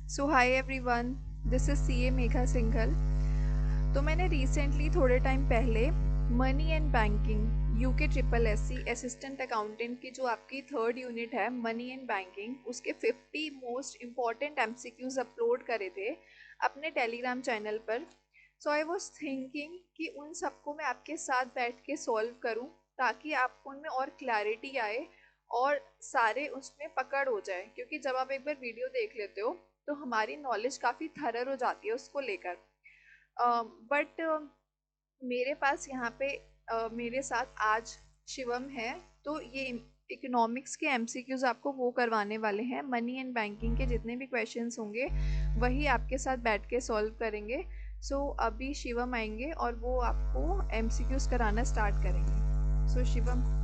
So hi everyone, this is CA Megha Singhal. तो मैंने recently थोड़े टाइम पहले money and banking UK triple SC assistant accountant की जो आपकी थर्ड यूनिट है मनी एंड बैंकिंग उसके 50 मोस्ट इम्पॉर्टेंट एमसीक्यूज अपलोड करे थे अपने टेलीग्राम चैनल पर। सो आई वॉज थिंकिंग कि उन सबको मैं आपके साथ बैठ के सॉल्व करूं ताकि आपको उनमें और क्लैरिटी आए और सारे उसमें पकड़ हो जाए, क्योंकि जब आप एक बार वीडियो देख लेते हो तो हमारी नॉलेज काफ़ी थरर हो जाती है उसको लेकर। बट मेरे पास यहाँ पे मेरे साथ आज शिवम है, तो ये इकोनॉमिक्स के एमसीक्यूज आपको वो करवाने वाले हैं। मनी एंड बैंकिंग के जितने भी क्वेश्चंस होंगे वही आपके साथ बैठ के सॉल्व करेंगे। सो अभी शिवम आएंगे और वो आपको एमसीक्यूज कराना स्टार्ट करेंगे। सो शिवम,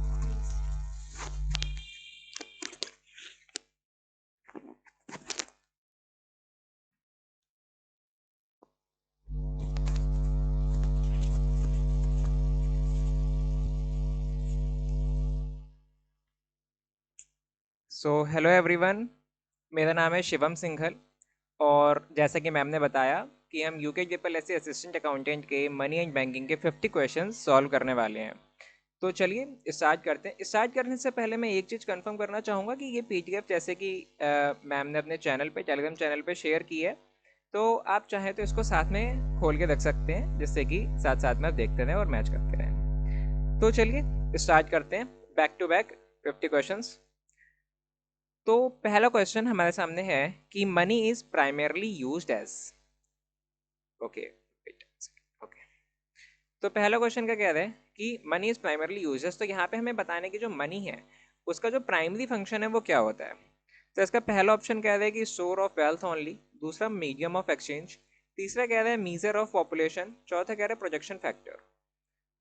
हेलो एवरीवन। मेरा नाम है शिवम सिंघल। और जैसा कि मैम ने बताया कि हम UK triple S assistant accountant के मनी एंड बैंकिंग के 50 क्वेश्चंस सॉल्व करने वाले हैं। तो चलिए स्टार्ट करते हैं। स्टार्ट करने से पहले मैं एक चीज़ कंफर्म करना चाहूँगा कि ये पीडीएफ जैसे कि मैम ने अपने चैनल पे टेलीग्राम चैनल पे शेयर की है, तो आप चाहें तो इसको साथ में खोल के रख सकते हैं, जिससे कि साथ साथ में आप देखते रहें और मैच करते रहें। तो चलिए स्टार्ट करते हैं, बैक टू बैक 50 क्वेश्चंस। तो पहला क्वेश्चन हमारे सामने है कि money is primarily used as. Okay, okay. तो पहला क्वेश्चन क्या कह रहा है कि money is primarily used as. तो यहाँ पे हमें बताना है कि जो मनी है उसका जो प्राइमरी फंक्शन है वो क्या होता है। तो इसका पहला ऑप्शन कह रहा है कि स्टोर ऑफ वेल्थ ओनली, दूसरा मीडियम ऑफ एक्सचेंज, तीसरा कह रहा है मीजर ऑफ पॉपुलेशन, चौथा कह रहा है प्रोजेक्शन फैक्टर।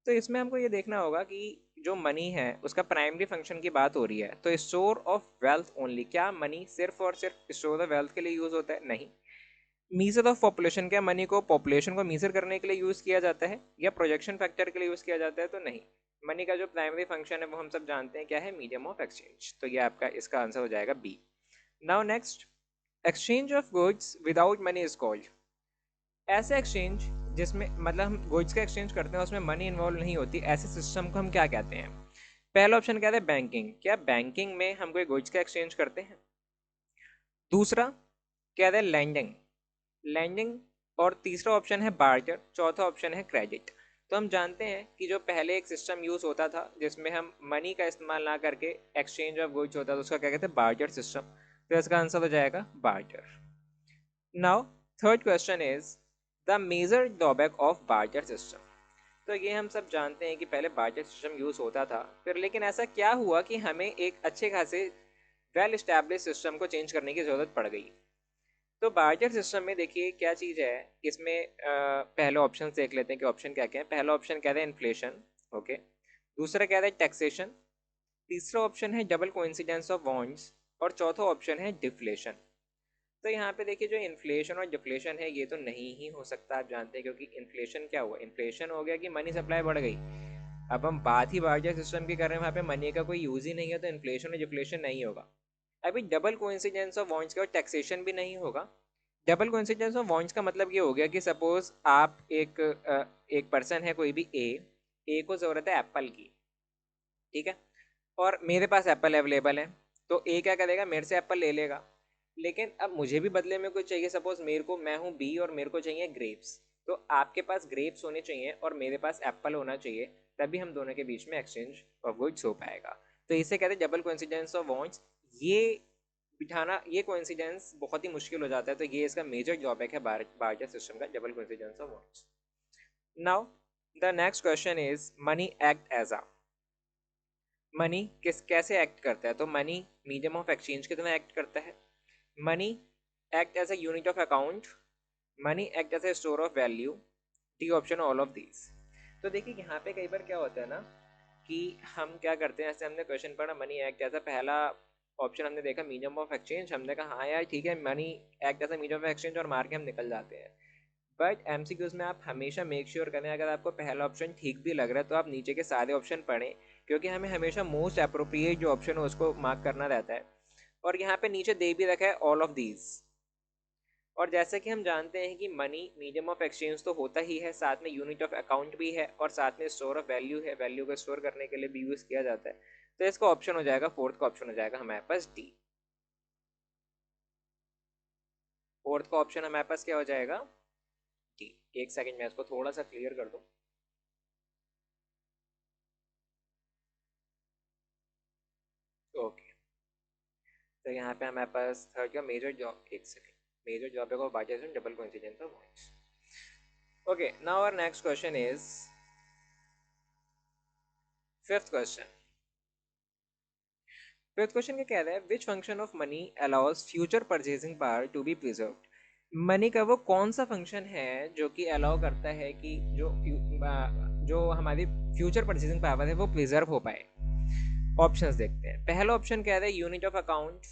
तो इसमें हमको ये देखना होगा कि जो मनी है उसका प्राइमरी फंक्शन की बात हो रही है, तो स्टोर ऑफ वेल्थ ओनली, क्या मनी सिर्फ और सिर्फ स्टोर ऑफ वेल्थ के लिए यूज होता है? नहीं। मीजर ऑफ पॉपुलेशन, क्या मनी को पॉपुलेशन को मीजर करने के लिए यूज किया जाता है या प्रोजेक्शन फैक्टर के लिए यूज किया जाता है? तो नहीं। मनी का जो प्राइमरी फंक्शन है वो हम सब जानते हैं क्या है, मीडियम ऑफ एक्सचेंज। तो ये आपका इसका आंसर हो जाएगा B. Now next, exchange of goods without money is called. ऐसे एक्सचेंज जिसमें मतलब हम गुड्स का एक्सचेंज करते हैं उसमें मनी इन्वॉल्व नहीं होती, ऐसे सिस्टम को हम क्या कहते हैं? पहला ऑप्शन कहते हैं बैंकिंग, क्या बैंकिंग में हम कोई गुड्स का एक्सचेंज करते हैं? दूसरा कहते हैं लैंडिंग, लैंडिंग। और तीसरा ऑप्शन है बार्टर, चौथा ऑप्शन है क्रेडिट। तो हम जानते हैं कि जो पहले एक सिस्टम यूज होता था जिसमें हम मनी का इस्तेमाल ना करके एक्सचेंज ऑफ गुड्स होता था, उसका क्या कहते हैं, बार्टर सिस्टम। तो इसका आंसर हो जाएगा barter. Now third question is the major drawback of barter system. तो ये हम सब जानते हैं कि पहले बार्टर सिस्टम यूज होता था, फिर लेकिन ऐसा क्या हुआ कि हमें एक अच्छे खासे वेल स्टैब्लिश सिस्टम को चेंज करने की जरूरत पड़ गई। तो बार्टर सिस्टम में देखिए क्या चीज़ है इसमें। पहले ऑप्शन देख लेते हैं कि ऑप्शन क्या क्या है। पहला ऑप्शन कहता है इन्फ्लेशन, ओके। दूसरा कहता है टैक्सेशन, तीसरा ऑप्शन है डबल कोइंसिडेंस ऑफ बॉन्ड्स, और चौथा ऑप्शन है डिफ्लेशन। तो यहाँ पे देखिए जो इन्फ्लेशन और डिफ्लेशन है ये तो नहीं ही हो सकता, आप जानते हैं, क्योंकि इन्फ्लेशन क्या हुआ, इन्फ्लेशन हो गया कि मनी सप्लाई बढ़ गई। अब हम बात ही बार्टर सिस्टम की कर रहे हैं, वहाँ पे मनी का कोई यूज ही नहीं है, तो इन्फ्लेशन और डिफ्लेशन नहीं होगा। अभी डबल कोइंसिडेंस ऑफ बॉन्ड्स का और टैक्सेशन भी नहीं होगा। डबल कोइंसिडेंस ऑफ बॉन्ड्स का मतलब ये हो गया कि सपोज आप एक पर्सन है कोई भी, ए को ज़रूरत है एप्पल की, ठीक है, और मेरे पास एप्पल अवेलेबल है। तो ए क्या करेगा, मेरे से एप्पल ले लेगा। लेकिन अब मुझे भी बदले में कुछ चाहिए, सपोज मेरे को, मैं हूँ बी और मेरे को चाहिए ग्रेप्स। तो आपके पास ग्रेप्स होने चाहिए और मेरे पास एप्पल होना चाहिए, तभी हम दोनों के बीच में एक्सचेंज ऑफ गुड्स हो पाएगा। तो इसे कहते हैं डबल कोइंसिडेंस ऑफ बॉन्ड्स। ये बिठाना, ये कोइंसिडेंस बहुत ही मुश्किल हो जाता है, तो ये इसका मेजर ड्रॉबैक है बार्टर सिस्टम का, double coincidence of bonds. Now the next question is money act as a. Money किस कैसे एक्ट करता है? तो मनी मीडियम ऑफ एक्सचेंज की तरह एक्ट करता है। Money act as a unit of account, money act as a store of value, D option all of these. तो देखिए यहाँ पे कई बार क्या होता है ना कि हम क्या करते हैं, जैसे हमने क्वेश्चन पढ़ा मनी एक्ट एज अ, पहला ऑप्शन हमने देखा मीडियम ऑफ एक्सचेंज, हमने कहा हाँ यार ठीक है money act as a medium of exchange, और मार के हम निकल जाते हैं। बट एमसीक्यूज में आप हमेशा मेक श्योर करें, अगर आपको पहला ऑप्शन ठीक भी लग रहा है तो आप नीचे के सारे ऑप्शन पढ़ें, क्योंकि हमें हमेशा मोस्ट अप्रोप्रिएट जो ऑप्शन है उसको मार्क करना रहता है। और यहाँ पे नीचे दे भी रखा है ऑल ऑफ दीज। और जैसे कि हम जानते हैं कि मनी मीडियम ऑफ एक्सचेंज तो होता ही है, साथ में यूनिट ऑफ अकाउंट भी है और साथ में स्टोर ऑफ वैल्यू है, वैल्यू को स्टोर करने के लिए भी यूज़ किया जाता है। तो इसका ऑप्शन हो जाएगा, फोर्थ का ऑप्शन हो जाएगा हमारे पास डी। फोर्थ का ऑप्शन हमारे पास क्या हो जाएगा, डी। एक सेकंड मैं इसको थोड़ा सा क्लियर कर दूं। ओके, तो यहाँ पे हमारे पास थर्ड का मेजर जॉब, एक सेकंड, मेजर जॉब है बाइजेशन double coincidence of points. Okay, now our next question is fifth question. Fifth question क्या कह रहा है, which function of money allows future purchasing power to be preserved. Money का वो कौन सा फंक्शन है जो कि अलाउ करता है कि जो हमारी फ्यूचर परचेसिंग पावर है वो प्रिजर्व हो पाए। ऑप्शंस देखते हैं। पहला ऑप्शन कह रहा है यूनिट ऑफ अकाउंट।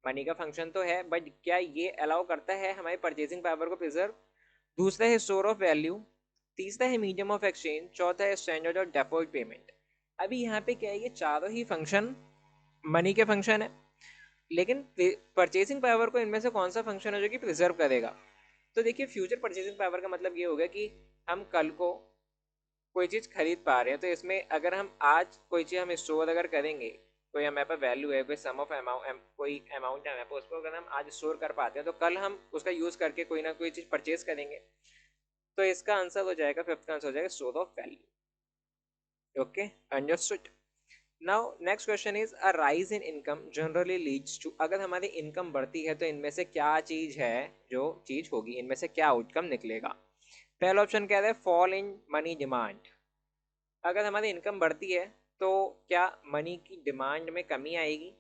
मनी का फंक्शन तो है, बट क्या ये अलाउ करता है हमारी परचेसिंग पावर को प्रिजर्व। दूसरा है स्टोर ऑफ वैल्यू। तीसरा है मीडियम ऑफ एक्सचेंज। चौथा है स्टैंडर्ड और डेफर्ड पेमेंट। अभी यहाँ पे क्या है, ये चारों ही फंक्शन मनी के फंक्शन है, लेकिन परचेसिंग पावर को इनमें से कौन सा फंक्शन है जो कि प्रिजर्व करेगा। तो देखिए, फ्यूचर परचेसिंग पावर का मतलब ये होगा कि हम कल को कोई चीज़ खरीद पा रहे हैं, तो इसमें अगर हम आज कोई चीज़ हम स्टोर अगर करेंगे, कोई हमारे पास वैल्यू है, कोई सम ऑफ अमाउंट, कोई अमाउंट है हमारे पास, उसको अगर हम आज स्टोर कर पाते हैं तो कल हम उसका यूज़ करके कोई ना कोई चीज़ परचेज करेंगे। तो इसका आंसर हो जाएगा, फिफ्थ का आंसर हो जाएगा store of value. Okay, understood. Now next question is a rise in income generally leads to. अगर हमारी इनकम बढ़ती है तो इनमें से क्या चीज है जो चीज होगी, इनमें से क्या आउटकम निकलेगा। पहला ऑप्शन कह रहा है फॉल इन मनी डिमांड। अगर हमारी इनकम बढ़ती है तो क्या मनी की डिमांड में कमी आएगी।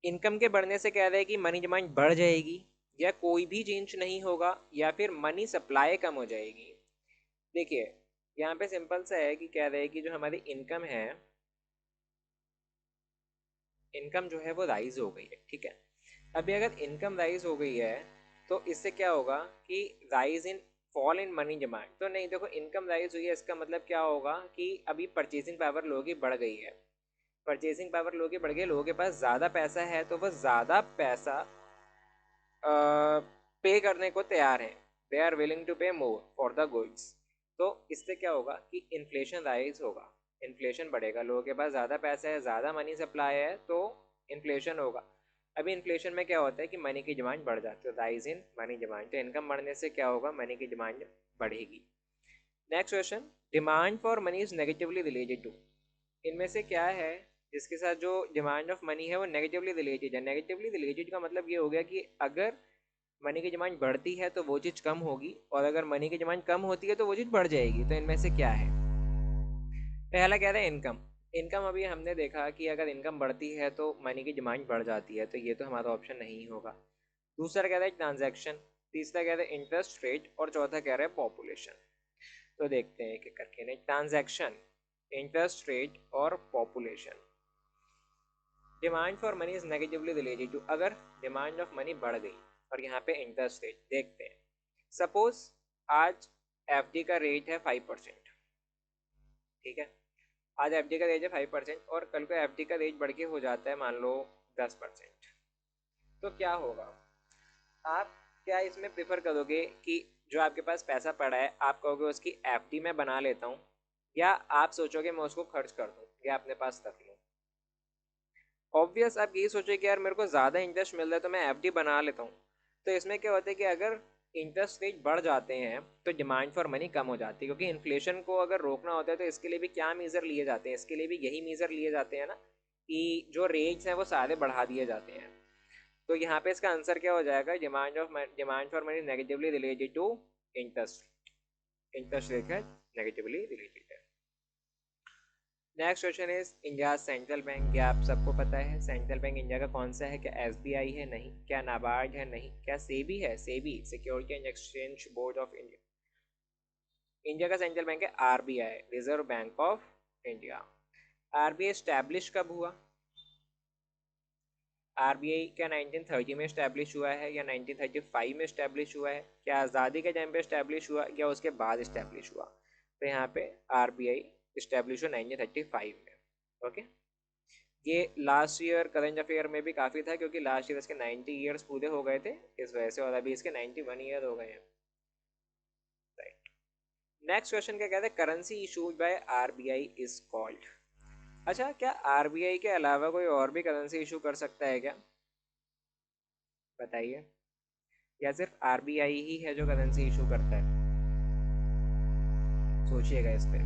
इनकम के बढ़ने से कह रहे हैं कि मनी डिमांड बढ़ जाएगी, या कोई भी चेंज नहीं होगा, या फिर मनी सप्लाई कम हो जाएगी। देखिए, यहाँ पे सिंपल सा है कि कह रहे हैं कि जो हमारी इनकम है, इनकम जो है वो राइज हो गई है, ठीक है। अभी अगर इनकम राइज हो गई है तो इससे क्या होगा कि rise in fall in money demand तो नहीं। देखो, इनकम राइज हुई है, इसका मतलब क्या होगा कि अभी परचेसिंग पावर लोगों की बढ़ गई है। परचेसिंग पावर लोगों की बढ़ गई, लोगों के पास ज़्यादा पैसा है, तो वह ज़्यादा पैसा पे करने को तैयार हैं। दे आर विलिंग टू पे मोर फॉर द गुड्स। तो इससे क्या होगा कि इन्फ्लेशन राइज होगा, इन्फ्लेशन बढ़ेगा। लोगों के पास ज़्यादा पैसा है, ज़्यादा मनी सप्लाई है, तो इन्फ्लेशन होगा। अभी इन्फ्लेशन में क्या होता है कि मनी की डिमांड बढ़ जाती है, राइज इन मनी डिमांड। तो इनकम बढ़ने से क्या होगा, मनी की डिमांड बढ़ेगी। Next question, demand for money is negatively related to. इनमें से क्या है जिसके साथ जो डिमांड ऑफ मनी है वो नेगेटिवली रिलेटेड है। नेगेटिवली रिलेटेड का मतलब ये हो गया कि अगर मनी की डिमांड बढ़ती है तो वो चीज़ कम होगी, और अगर मनी की डिमांड कम होती है तो वो चीज़ बढ़ जाएगी। तो इनमें से क्या है। पहला कह रहा है इनकम। इनकम, अभी हमने देखा कि अगर इनकम बढ़ती है तो मनी की डिमांड बढ़ जाती है, तो ये तो हमारा ऑप्शन नहीं होगा। दूसरा कह रहा है ट्रांजैक्शन। तीसरा कह रहा है इंटरेस्ट रेट, और चौथा कह रहा है पॉपुलेशन। तो देखते हैं एक करके नहीं, ट्रांजैक्शन, इंटरेस्ट रेट और population. Demand for money is negatively related to, अगर डिमांड ऑफ मनी बढ़ गई, और यहाँ पे इंटरेस्ट रेट देखते हैं। सपोज आज एफडी का रेट है 5%, ठीक है। आज एफडी का रेट है 5%, और कल को एफडी का रेट बढ़ के हो जाता है मान लो 10%। तो क्या होगा, आप क्या इसमें प्रेफर करोगे कि जो आपके पास पैसा पड़ा है आप कहोगे उसकी एफडी में बना लेता हूँ, या आप सोचोगे मैं उसको खर्च कर दूँ या अपने पास रख लूँ। ऑब्वियस आप यही सोचे कि यार मेरे को ज़्यादा इंटरेस्ट मिल रहा है तो मैं एफडी बना लेता हूँ। तो इसमें क्या होता है कि अगर इंटरेस्ट रेट बढ़ जाते हैं तो डिमांड फॉर मनी कम हो जाती है, क्योंकि इन्फ्लेशन को अगर रोकना होता है तो इसके लिए भी क्या मेजर लिए जाते हैं, इसके लिए भी यही मेजर लिए जाते हैं ना, कि जो रेट्स हैं वो सारे बढ़ा दिए जाते हैं। तो यहाँ पे इसका आंसर क्या हो जाएगा, demand for money negatively related to interest. Interest rate है नेगेटिवली रिलेटेड है। Next question is India central bank. क्या आप सबको पता है सेंट्रल बैंक इंडिया का कौन सा है। क्या एसबीआई है, नहीं। क्या नाबार्ड है, नहीं। क्या सेबी है, SEBI security and exchange board of India. India का सेंट्रल बैंक है RBI, reserve bank of India. RBI establish कब हुआ। आरबीआई क्या 1930 में स्टैब्लिश हुआ है, या 1935 में स्टैब्लिश हुआ है। क्या आज़ादी के टाइम पे स्टैब्लिश हुआ, या उसके बाद स्टैब्लिश हुआ। तो यहाँ पे आरबीआई स्टैब्लिश हुआ 1935 में। ओके, ये लास्ट ईयर करंट अफेयर में भी काफ़ी था, क्योंकि लास्ट ईयर इसके 90 ईयर्स पूरे हो गए थे इस वजह से, और अभी इसके 91 ईयर हो गए हैं। राइट। नेक्स्ट क्वेश्चन क्या कहते हैं, currency issued by RBI is called. अच्छा, क्या आरबीआई के अलावा कोई और भी करेंसी इशू कर सकता है क्या, बताइए, या सिर्फ आरबीआई ही है जो करेंसी इशू करता है? सोचिएगा इस पे।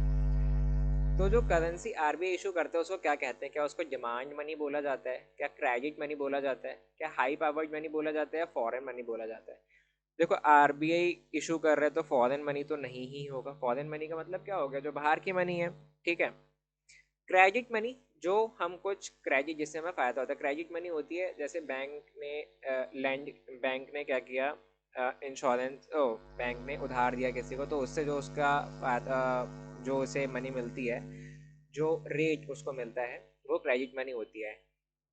तो जो करेंसी आरबीआई इशू करता है उसको क्या कहते हैं? क्या उसको डिमांड मनी बोला जाता है, क्या क्रेडिट मनी बोला जाता है, क्या हाई पावर्ड मनी बोला जाता है, या फॉरेन मनी बोला जाता है? देखो, आरबीआई इशू कर रहे हैं तो फॉरेन मनी तो नहीं ही होगा। फॉरेन मनी का मतलब क्या हो गया, जो बाहर की मनी है, ठीक है। क्रेडिट मनी, जो हम कुछ क्रेडिट जिससे हमें फ़ायदा होता है, क्रेडिट मनी होती है जैसे बैंक ने क्या किया, इंश्योरेंस, ओ, बैंक ने उधार दिया किसी को, तो उससे जो उसका जो उसे मनी मिलती है, जो रेट उसको मिलता है, वो क्रेडिट मनी होती है।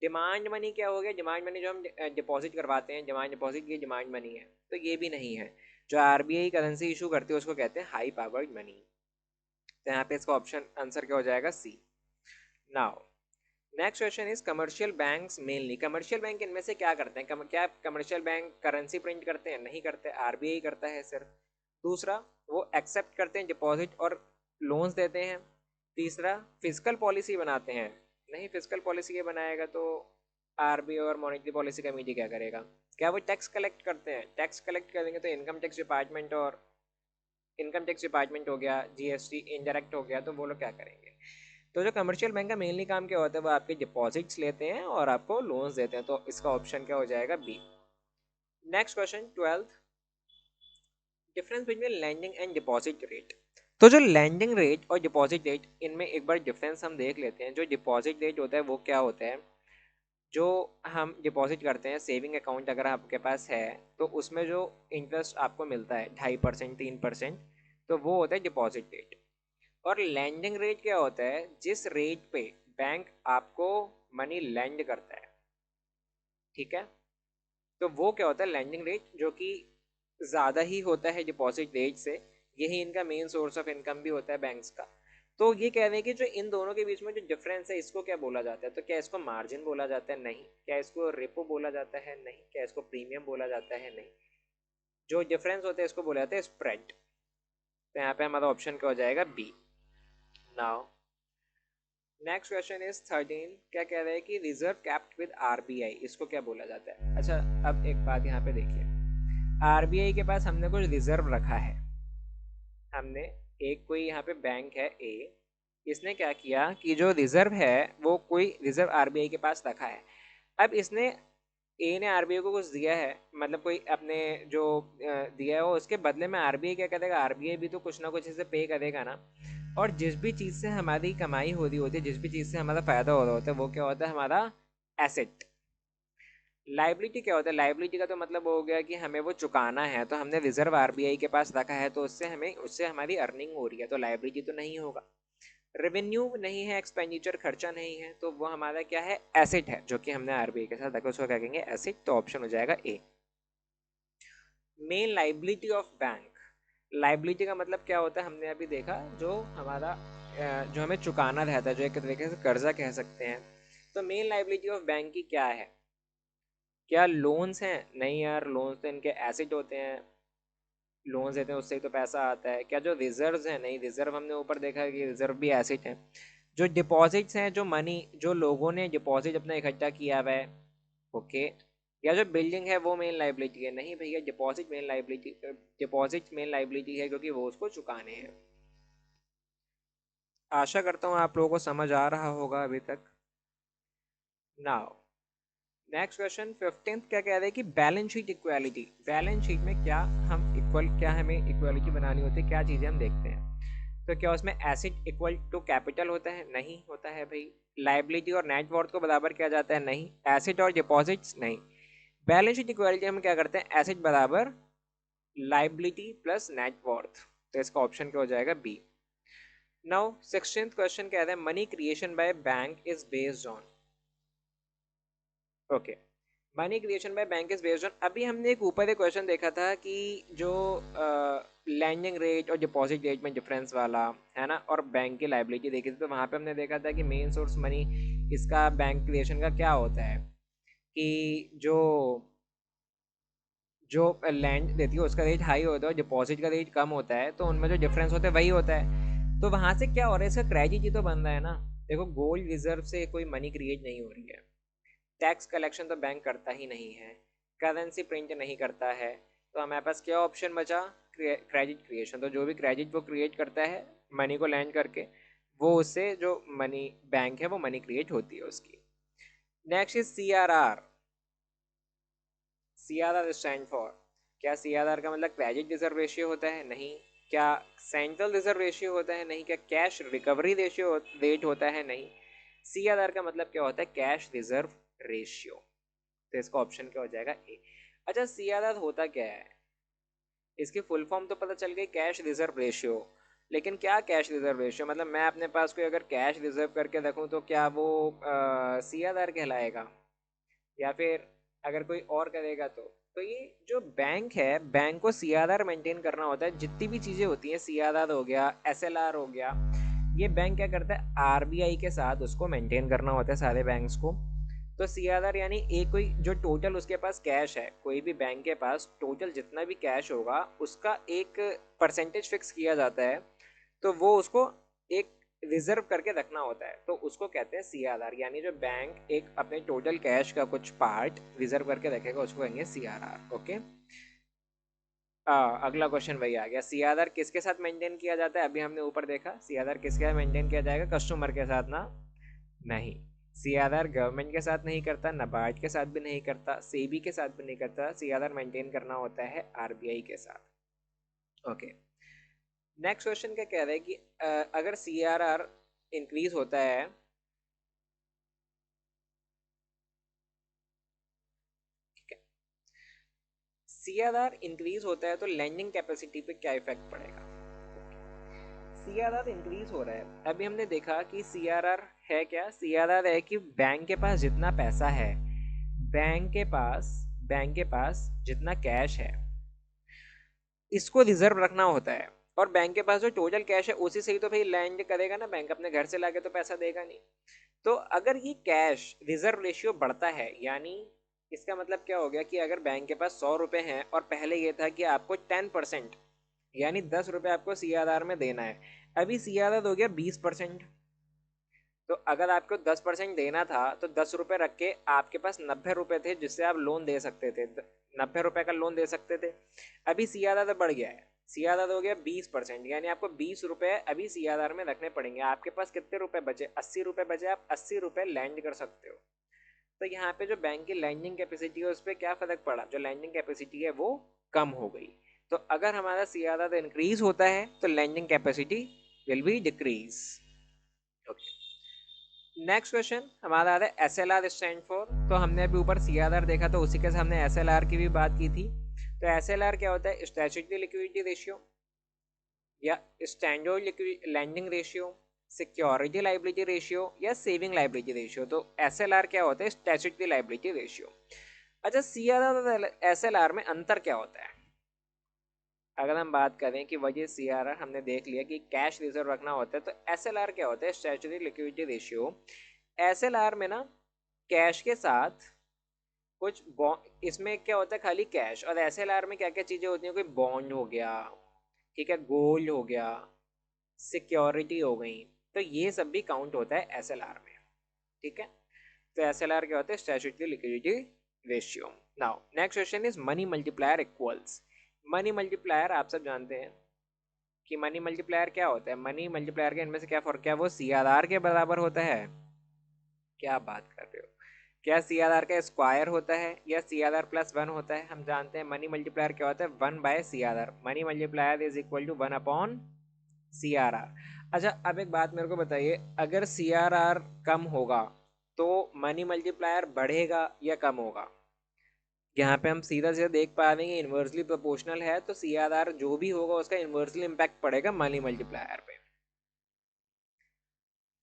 डिमांड मनी क्या हो गया, डिमांड मनी जो हम डिपॉजिट करवाते हैं, डिमांड डिपॉजिट, ये डिमांड मनी है, तो ये भी नहीं है। जो आरबीआई करेंसी इशू करती है उसको कहते हैं हाई पावर्ड मनी। तो यहाँ पे इसका ऑप्शन आंसर क्या हो जाएगा, C. Now next question is commercial banks mainly, commercial bank इनमें से क्या करते हैं? क्या कमर्शियल बैंक करेंसी प्रिंट करते हैं? नहीं करते, आरबीआई करता है सिर्फ। दूसरा, वो एक्सेप्ट करते हैं डिपॉजिट और लोन्स देते हैं। तीसरा, फिजिकल पॉलिसी बनाते हैं। नहीं, फिजिकल पॉलिसी ये बनाएगा तो आरबीआई और मॉनेटरी पॉलिसी कमेटी क्या करेगा? क्या वो टैक्स कलेक्ट करते हैं? टैक्स कलेक्ट करेंगे तो इनकम टैक्स डिपार्टमेंट हो गया, जीएसटी इनडायरेक्ट हो गया, तो वो लोग क्या करेंगे? तो जो कमर्शियल बैंक का मेनली काम क्या होता है, वो आपके डिपॉजिट्स लेते हैं और आपको लोन्स देते हैं, तो इसका ऑप्शन क्या हो जाएगा, B. Next question 12th, difference between lending and deposit rate. तो जो लैंडिंग रेट और डिपॉजिट रेट, इनमें एक बार डिफरेंस हम देख लेते हैं। जो डिपॉजिट रेट होता है वो क्या होता है, जो हम डिपॉजिट करते हैं सेविंग अकाउंट अगर आपके पास है, तो उसमें जो इंटरेस्ट आपको मिलता है 2.5%, 3%, तो वो होता है डिपॉजिट रेट। और लैंडिंग रेट क्या होता है, जिस रेट पे बैंक आपको मनी लैंड करता है, ठीक है, तो वो क्या होता है, लैंडिंग रेट, जो कि ज़्यादा ही होता है डिपॉजिट रेट से। यही इनका मेन सोर्स ऑफ इनकम भी होता है बैंक्स का। तो ये कह रहे हैं कि जो इन दोनों के बीच में जो डिफरेंस है, इसको क्या बोला जाता है? तो क्या इसको मार्जिन बोला जाता है? नहीं। क्या इसको रेपो बोला जाता है? नहीं। क्या इसको प्रीमियम बोला जाता है? नहीं। जो डिफरेंस होता है इसको बोला जाता है स्प्रेड। तो यहाँ पे हमारा ऑप्शन क्या हो जाएगा, B. Now next question is 13, क्या कह रहे हैं कि रिजर्व कैप्ट विद आरबीआई, इसको क्या बोला जाता है? अच्छा, अब एक बात यहाँ पे देखिए, आरबीआई के पास हमने कुछ रिजर्व रखा है। हमने एक कोई यहाँ पे बैंक है ए, इसने क्या किया कि जो रिजर्व है वो कोई रिजर्व आरबीआई के पास रखा है। अब इसने ए ने आरबीआई को कुछ दिया है, मतलब कोई अपने जो दिया है, वो उसके बदले में आरबीआई क्या करेगा, आरबीआई भी तो कुछ ना कुछ इसे पे करेगा ना। और जिस भी चीज़ से हमारी कमाई हो रही होती है, जिस भी चीज़ से हमारा फायदा हो रहा होता है, वो क्या होता है, हमारा एसेट। लाइबिलिटी क्या होता है, लाइबिलिटी का तो मतलब हो गया कि हमें वो चुकाना है, तो हमने रिजर्व आरबीआई के पास रखा है, तो उससे हमारी अर्निंग हो रही है, तो लाइबिलिटी तो नहीं होगा। रेवेन्यू नहीं है, एक्सपेंडिचर खर्चा नहीं है, तो वो हमारा क्या है, एसेट है, जो कि हमने आरबीआई के साथ रखा, उसको क्या कहेंगे, एसेट। तो ऑप्शन हो जाएगा A. Main liability of bank, liability का मतलब क्या होता है, हमने अभी देखा, जो हमारा जो हमें चुकाना रहता है, जो एक तरीके से कर्जा कह सकते हैं। तो मेन लाइबिलिटी ऑफ बैंक की क्या है? क्या लोन्स हैं? नहीं यार, लोन्स तो इनके एसेट होते हैं, लोन्स देते हैं उससे ही तो पैसा आता है। क्या जो रिजर्व्स हैं? नहीं, रिजर्व हमने ऊपर देखा है कि रिजर्व भी एसेट है। जो डिपॉजिट्स हैं, जो मनी जो लोगों ने डिपॉजिट अपना इकट्ठा किया हुआ है, ओके, या जो बिल्डिंग है वो मेन लाइबिलिटी है? नहीं भैया, डिपॉजिट मेन लाइबिलिटी है, क्योंकि वो उसको चुकाने हैं। आशा करता हूँ आप लोगों को समझ आ रहा होगा अभी तक। नाउ नेक्स्ट क्वेश्चन 15th, क्या कह रहे हैं कि balance sheet equality, balance sheet में क्या हमें इक्वालिटी बनानी होती है, क्या चीज़ें हम देखते हैं? तो क्या उसमें एसेट इक्वल टू कैपिटल होता है? नहीं होता है भाई। लाइबिलिटी और नेट वर्थ को बराबर किया जाता है? नहीं। एसेट और डिपॉजिट्स? नहीं। बैलेंस शीट इक्वालिटी हम क्या करते हैं, एसेट बराबर लाइबिलिटी प्लस नेट वर्थ, तो इसका ऑप्शन क्या हो जाएगा, बी। नाउ 16th क्वेश्चन कह रहे हैं money creation by bank is based on, okay, money creation by bank is based on. अभी हमने एक ऊपर एक क्वेश्चन देखा था कि जो लैंडिंग रेट और डिपॉजिट रेट में डिफरेंस वाला है ना, और बैंक की लाइबिलिटी देखी थी, तो वहाँ पे हमने देखा था कि मेन सोर्स मनी इसका बैंक क्रिएशन का क्या होता है कि जो जो लैंड देती है उसका रेट हाई होता है और डिपॉजिट का रेट कम होता है, तो उनमें जो डिफरेंस होता है वही होता है। तो वहाँ से क्या हो रहा है, इसका क्रेडिट ही तो बन रहा है ना। देखो, गोल्ड रिजर्व से कोई मनी क्रिएट नहीं हो रही है, टैक्स कलेक्शन तो बैंक करता ही नहीं है, करेंसी प्रिंट नहीं करता है, तो हमारे पास क्या ऑप्शन बचा, क्रेडिट क्रिएशन। तो जो भी क्रेडिट वो क्रिएट करता है मनी को लैंड करके, वो उससे जो मनी बैंक है वो मनी क्रिएट होती है उसकी। Next is C R R. C R R stand for, क्या सी आर आर का मतलब क्रेडिट रिजर्व रेशियो होता है? नहीं। क्या सेंट्रल रिजर्व रेशियो होता है? नहीं। क्या कैश रिकवरी रेशियो रेट होता है? नहीं। सी आर आर का मतलब क्या होता है, कैश रिजर्व रेशियो। तो इसका ऑप्शन क्या हो जाएगा, ए। अच्छा, सी आर आर होता क्या है, इसकी फुल फॉर्म तो पता चल गई, कैश रिजर्व रेशियो। लेकिन क्या कैश रिजर्व रेशियो, मतलब मैं अपने पास कोई अगर कैश रिजर्व करके रखूं तो क्या वो सी आर आर कहलाएगा? या फिर अगर कोई और करेगा तो ये जो बैंक है, बैंक को सीआरआर मेंटेन करना होता है। जितनी भी चीज़ें होती हैं, सीआरआर हो गया, एसएलआर हो गया, ये बैंक क्या करता है, आरबीआई के साथ उसको मेंटेन करना होता है सारे बैंक्स को। तो सीआरआर यानी एक कोई जो टोटल उसके पास कैश है, कोई भी बैंक के पास टोटल जितना भी कैश होगा उसका एक परसेंटेज फिक्स किया जाता है, तो वो उसको एक रिजर्व करके रखना होता है, तो उसको कहते हैं सीआरआर। यानी जो बैंक एक अपने टोटल कैश का कुछ पार्ट रिजर्व करके रखेगा उसको कहेंगे सीआरआर। ओके। अगला क्वेश्चन वही आ गया, सीआरआर किसके साथ मेंटेन किया जाता है? अभी हमने ऊपर देखा सीआरआर किसके साथ मेंटेन किया जाएगा, कस्टमर के साथ ना। नहीं, सीआरआर गवर्नमेंट के साथ नहीं करता, नाबार्ड के साथ भी नहीं करता, सेबी के साथ भी नहीं करता। सीआरआर मेंटेन करना होता है आरबीआई के साथ। ओके। नेक्स्ट क्वेश्चन क्या कह रहा है कि अगर सीआरआर इंक्रीज होता है, सीआरआर इंक्रीज होता है तो लैंडिंग कैपेसिटी पे क्या इफेक्ट पड़ेगा? सीआरआर इंक्रीज हो रहा है, अभी हमने देखा कि सीआरआर है क्या, सीआरआर है कि बैंक के पास जितना पैसा है, बैंक के पास बैंक के पास जितना कैश है, इसको रिजर्व रखना होता है। और बैंक के पास जो टोटल कैश है उसी से ही तो भाई लैंड करेगा ना, बैंक अपने घर से लाके तो पैसा देगा नहीं। तो अगर ये कैश रिजर्व रेशियो बढ़ता है, यानी इसका मतलब क्या हो गया कि अगर बैंक के पास 100 रुपए हैं और पहले ये था कि आपको 10%, यानी 10 रुपए आपको सीआरआर में देना है, अभी सीआरआर हो गया 20%। तो अगर आपको 10% देना था तो 10 रुपए रख के आपके पास 90 रुपए थे जिससे आप लोन दे सकते थे, 90 रुपए का लोन दे सकते थे। अभी सीआरआर बढ़ गया है, सीआरआर हो गया 20%, यानी आपको 20 रुपए अभी सीआरआर में रखने पड़ेंगे। आपके पास कितने रुपए बचे, 80 रुपए बचे, आप 80 रुपए लैंड कर सकते हो। तो यहाँ पे जो बैंक की लैंडिंग कैपेसिटी है उस पर क्या फर्क पड़ा, जो लैंडिंग कैपेसिटी है वो कम हो गई। तो अगर हमारा सीआरआर इंक्रीज होता है तो lending capacity will be decrease. Okay. Next question हमारा आ रहा है S L R stand for. तो हमने अभी ऊपर सी आर आर देखा, तो उसी के साथ हमने एस एल आर की भी बात की थी। तो एस एल आर क्या होता है, स्टैट्यूटरी लिक्विडिटी रेशियो या standard lending ratio, security liability ratio या सेविंग लाइबिलिटी रेशियो। तो एस एल आर क्या होता है, स्टैट्यूटरी लाइबिलिटी रेशियो। अच्छा, सी आर आर और एस एल आर में अंतर क्या होता है? अगर हम बात करें कि वजह सी आर आर हमने देख लिया कि कैश रिजर्व रखना होता है, तो एस एल आर क्या होता है, statutory liquidity ratio. S L R में ना कैश के साथ कुछ बॉन्ड, इसमें क्या होता है खाली कैश, और एस एल आर में क्या क्या चीज़ें होती हैं, कोई बॉन्ड हो गया, ठीक है, गोल्ड हो गया, सिक्योरिटी हो गई, तो ये सब भी काउंट होता है एस एल आर में। ठीक है। तो एस एल आर क्या होता है, statutory liquidity ratio. Now next question is money multiplier equals. Money multiplier आप सब जानते हैं कि मनी मल्टीप्लायर क्या होता है, मनी मल्टीप्लायर के इनमें से क्या फर्क, क्या वो सी आर आर के बराबर होता है? क्या बात कर रहे हो, क्या सी आर आर का स्क्वायर होता है या C R R plus one होता है? हम जानते हैं मनी मल्टीप्लायर क्या होता है, 1/CRR। Money multiplier is equal to 1/CRR। अच्छा, अब एक बात मेरे को बताइए, अगर सी आर आर कम होगा तो मनी मल्टीप्लायर बढ़ेगा या कम होगा? यहाँ पे हम सीधा सीधा देख पा रहे हैं इन्वर्सली प्रोपोर्शनल है, तो सी आर आर जो भी होगा उसका इन्वर्सली इम्पैक्ट पड़ेगा मनी मल्टीप्लायर पे।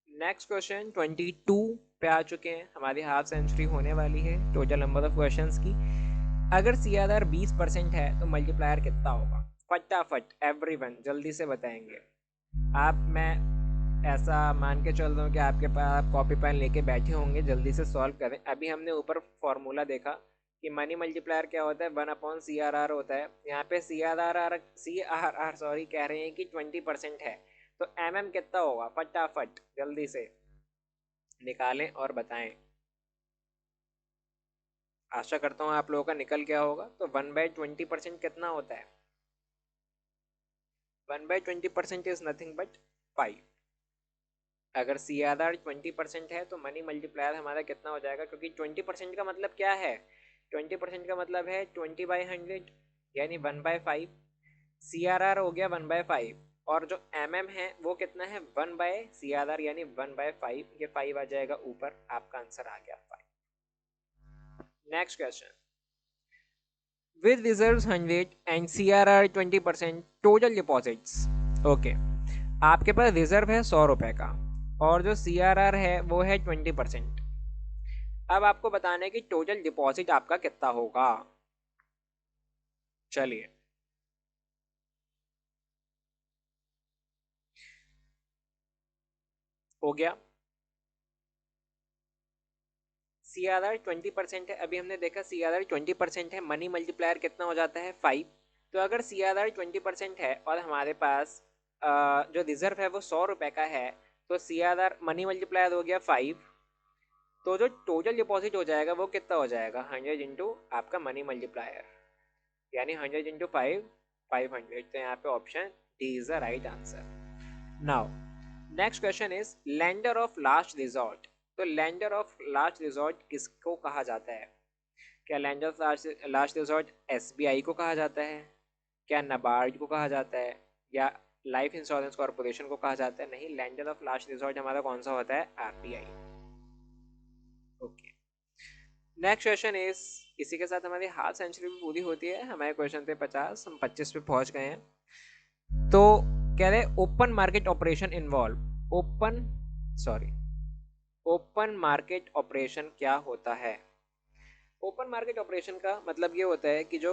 नेक्स्ट क्वेश्चन 22 पे आ चुके हैं, हमारी हाफ सेंचुरी होने वाली है टोटल नंबर ऑफ क्वेश्चंस की। अगर सी आर आर 20% है तो मल्टीप्लायर कितना होगा? फटाफट एवरीवन जल्दी से बताएंगे। आप, मैं, ऐसा मान के चल रहा हूँ कि आपके पास आप कॉपी पेन लेके बैठे होंगे, जल्दी से सॉल्व करें। अभी हमने ऊपर फॉर्मूला देखा कि मनी मल्टीप्लायर क्या होता है, 1/CRR होता है। यहाँ पे सी आर आर सॉरी कह रहे हैं कि 20% है, तो कितना होगा, फटाफट जल्दी से निकालें और बताएं। आशा करता हूँ आप लोगों का निकल गया होगा। तो 1/20% कितना होता है? 1/20% इज नथिंग बट 5। अगर CRR 20% है तो मनी मल्टीप्लायर हमारा कितना हो जाएगा, क्योंकि 20% का मतलब क्या है, 20% का मतलब है 20/100 यानी 1/5। CRR हो गया 1/5, और जो है वो कितना है, 1/CRR यानी 1/5। ये 5 आ जाएगा ऊपर, आपका आंसर आ गया 5। Next question, with reserves 100 and CRR 20% total deposits। Okay, आपके पास रिजर्व है 100 रुपए का और जो CRR है वो है 20%। अब आपको बताना है कि टोटल डिपॉजिट आपका कितना होगा। चलिए, हो गया। CRR 20% है, अभी हमने देखा CRR 20% है, मनी मल्टीप्लायर कितना हो जाता है, 5। तो अगर CRR 20% है और हमारे पास जो रिजर्व है वो 100 रुपए का है, तो CRR मनी मल्टीप्लायर हो गया 5। तो जो टोटल डिपॉजिट हो जाएगा वो कितना हो जाएगा, 100 इंटू आपका मनी मल्टीप्लायर, यानी 100 इंटू 5, 500। तो यहाँ पे option D is the right answer. Now next question is lender of last resort. तो लेंडर ऑफ लास्ट रिजॉर्ट किसको कहा जाता है? क्या lender of last resort SBI को कहा जाता है, क्या नाबार्ड को कहा जाता है, या लाइफ इंश्योरेंस कॉर्पोरेशन को कहा जाता है? नहीं, लेंडर ऑफ लास्ट रिजॉर्ट हमारा कौन सा होता है, RBI। Okay, next question is, इसी के साथ हमारी हाफ सेंचुरी भी पूरी होती है। हमारे क्वेश्चन थे 50, हम 25 पे पहुंच गए हैं। तो कह रहे open market operation involve, open market operation क्या होता है? ओपन मार्केट ऑपरेशन का मतलब ये होता है कि जो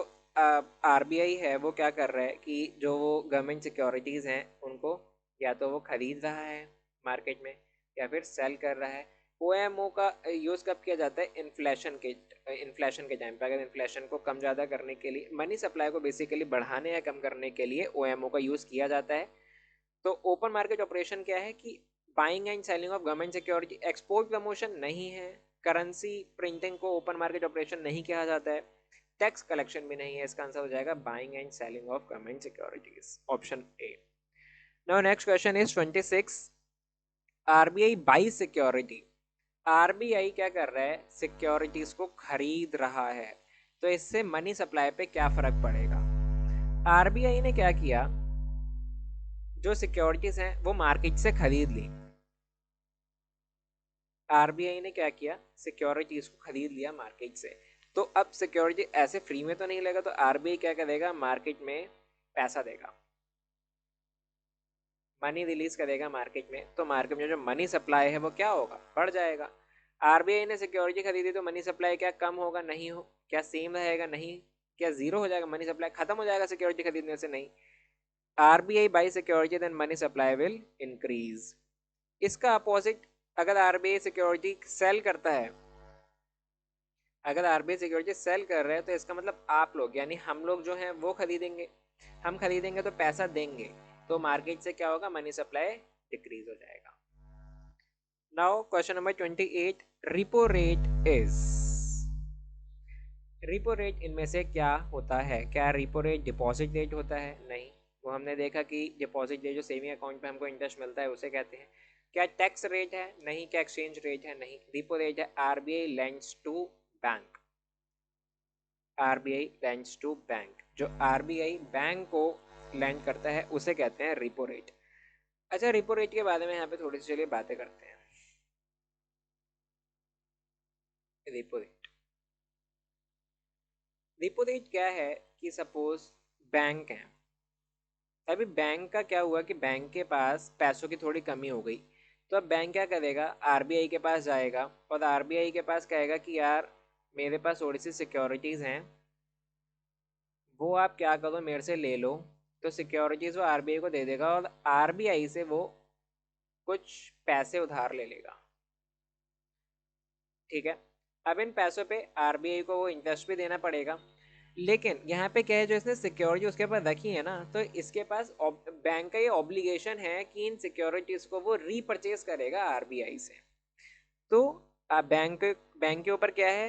RBI है वो क्या कर रहा है कि जो वो गवर्नमेंट सिक्योरिटीज हैं उनको या तो वो खरीद रहा है मार्केट में या फिर सेल कर रहा है। OMO का यूज़ कब किया जाता है, इन्फ्लेशन के टाइम पे। अगर इन्फ्लेशन को कम ज़्यादा करने के लिए, मनी सप्लाई को बेसिकली बढ़ाने या कम करने के लिए OMO का यूज़ किया जाता है। तो ओपन मार्केट ऑपरेशन क्या है कि buying and selling of government security, export promotion नहीं है, करेंसी प्रिंटिंग को ओपन मार्केट ऑपरेशन नहीं कहा जाता है, टैक्स कलेक्शन भी नहीं है। इसका आंसर हो जाएगा buying and selling of government securities, option A. Now next question is 26, RBI buy security. RBI क्या कर रहा है, सिक्योरिटीज को खरीद रहा है, तो इससे मनी सप्लाई पे क्या फर्क पड़ेगा? RBI ने क्या किया, जो सिक्योरिटीज हैं वो मार्केट से खरीद ली। RBI ने क्या किया, सिक्योरिटीज को खरीद लिया मार्केट से। तो अब सिक्योरिटी ऐसे फ्री में तो नहीं लेगा, तो RBI क्या करेगा, मार्केट में पैसा देगा, मनी रिलीज करेगा मार्केट में। तो मार्केट में जो मनी सप्लाई है वो क्या होगा, बढ़ जाएगा। RBI ने सिक्योरिटी खरीदी तो मनी सप्लाई क्या कम होगा, नहीं हो, क्या सेम रहेगा, नहीं, क्या जीरो हो जाएगा, मनी सप्लाई खत्म हो जाएगा सिक्योरिटी खरीदने से, नहीं। RBI buy security then money supply will increase. इसका अपोजिट, अगर RBI सिक्योरिटी सेल करता है, अगर RBI सिक्योरिटी सेल कर रहे हैं तो इसका मतलब आप लोग यानी हम लोग जो हैं वो खरीदेंगे। हम खरीदेंगे तो पैसा देंगे, तो मार्केट से क्या होगा, मनी सप्लाई डिक्रीज हो जाएगा। Now question number 28, repo rate is, repo rate इनमें से क्या होता है? क्या रिपो रेट डिपॉजिट रेट होता है? नहीं, वो हमने देखा कि डिपॉजिट रेट जो सेविंग अकाउंट पे हमको इंटरेस्ट मिलता है उसे कहते हैं। क्या टैक्स रेट है? नहीं। क्या एक्सचेंज रेट है? नहीं। रिपो रेट है RBI lends to bank, RBI lends to bank, जो RBI बैंक को लैंड करता है उसे कहते हैं रिपो रेट। अच्छा, रिपो रेट के बारे में यहाँ पे थोड़ी सी चलिए बातें करते हैं। रिपो रेट, रिपो रेट क्या है कि सपोज बैंक है, अभी बैंक का क्या हुआ कि बैंक के पास पैसों की थोड़ी कमी हो गई, तो अब बैंक क्या करेगा, RBI के पास जाएगा और RBI के पास कहेगा कि यार मेरे पास थोड़ी सी सिक्योरिटीज़ हैं, वो आप क्या करो मेरे से ले लो। तो सिक्योरिटीज़ वो RBI को दे देगा और RBI से वो कुछ पैसे उधार ले लेगा, ठीक है। अब इन पैसों पे आरबीआई को वो इंटरेस्ट भी देना पड़ेगा, लेकिन यहाँ पे क्या है, जो इसने सिक्योरिटी उसके पास रखी है ना, तो इसके पास बैंक का ये ऑब्लिगेशन है कि इन सिक्योरिटीज को वो रीपरचेज करेगा आरबीआई से। तो बैंक बैंक के ऊपर क्या है,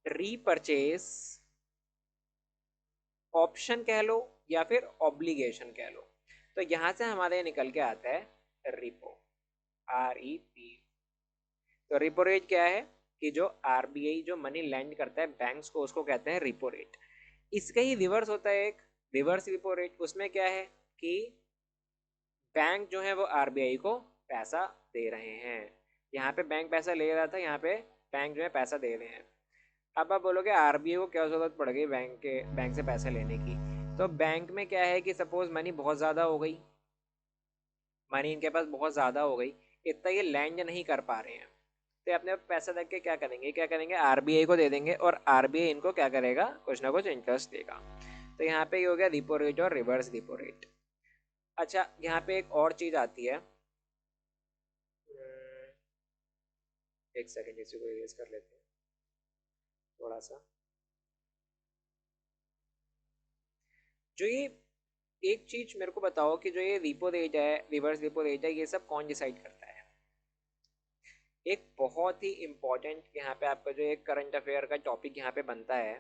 रीपरचेज ऑप्शन कह लो या फिर ऑब्लिगेशन कह लो। तो यहां से हमारे निकल के आता है रिपो, REP। तो रिपो रेट क्या है कि जो आरबीआई जो मनी लैंड करता है बैंक्स को, उसको कहते हैं रिपो रेट। इसका ही रिवर्स होता है एक रिवर्स रिपो रेट। उसमें क्या है कि बैंक जो है वो आरबीआई को पैसा दे रहे हैं। यहाँ पे बैंक पैसा ले रहा था, यहाँ पे बैंक जो है पैसा दे रहे हैं। अब आप बोलोगे आरबीआई को क्या जरूरत पड़ गई बैंक से पैसा लेने की। तो बैंक में क्या है कि सपोज मनी बहुत ज़्यादा हो गई, मनी इनके पास बहुत ज़्यादा हो गई, इतना ये लैंड नहीं कर पा रहे हैं, तो अपने पैसा रख के क्या करेंगे, आरबीआई को दे देंगे और आरबीआई इनको क्या करेगा, कुछ ना कुछ इंटरेस्ट देगा। तो यहाँ पे ये हो गया रिपो रेट और रिवर्स रिपो रेट। अच्छा, यहाँ पे एक और चीज़ आती है, एक सेकेंड इसी को इरेज कर लेते हैं थोड़ा सा। जो ये एक चीज मेरे को बताओ कि जो ये रिपो रेट है, रिवर्स रिपो रेट है, ये सब कौन डिसाइड करता है। एक बहुत ही इंपॉर्टेंट यहाँ पे आपका जो एक करंट अफेयर का टॉपिक यहाँ पे बनता है,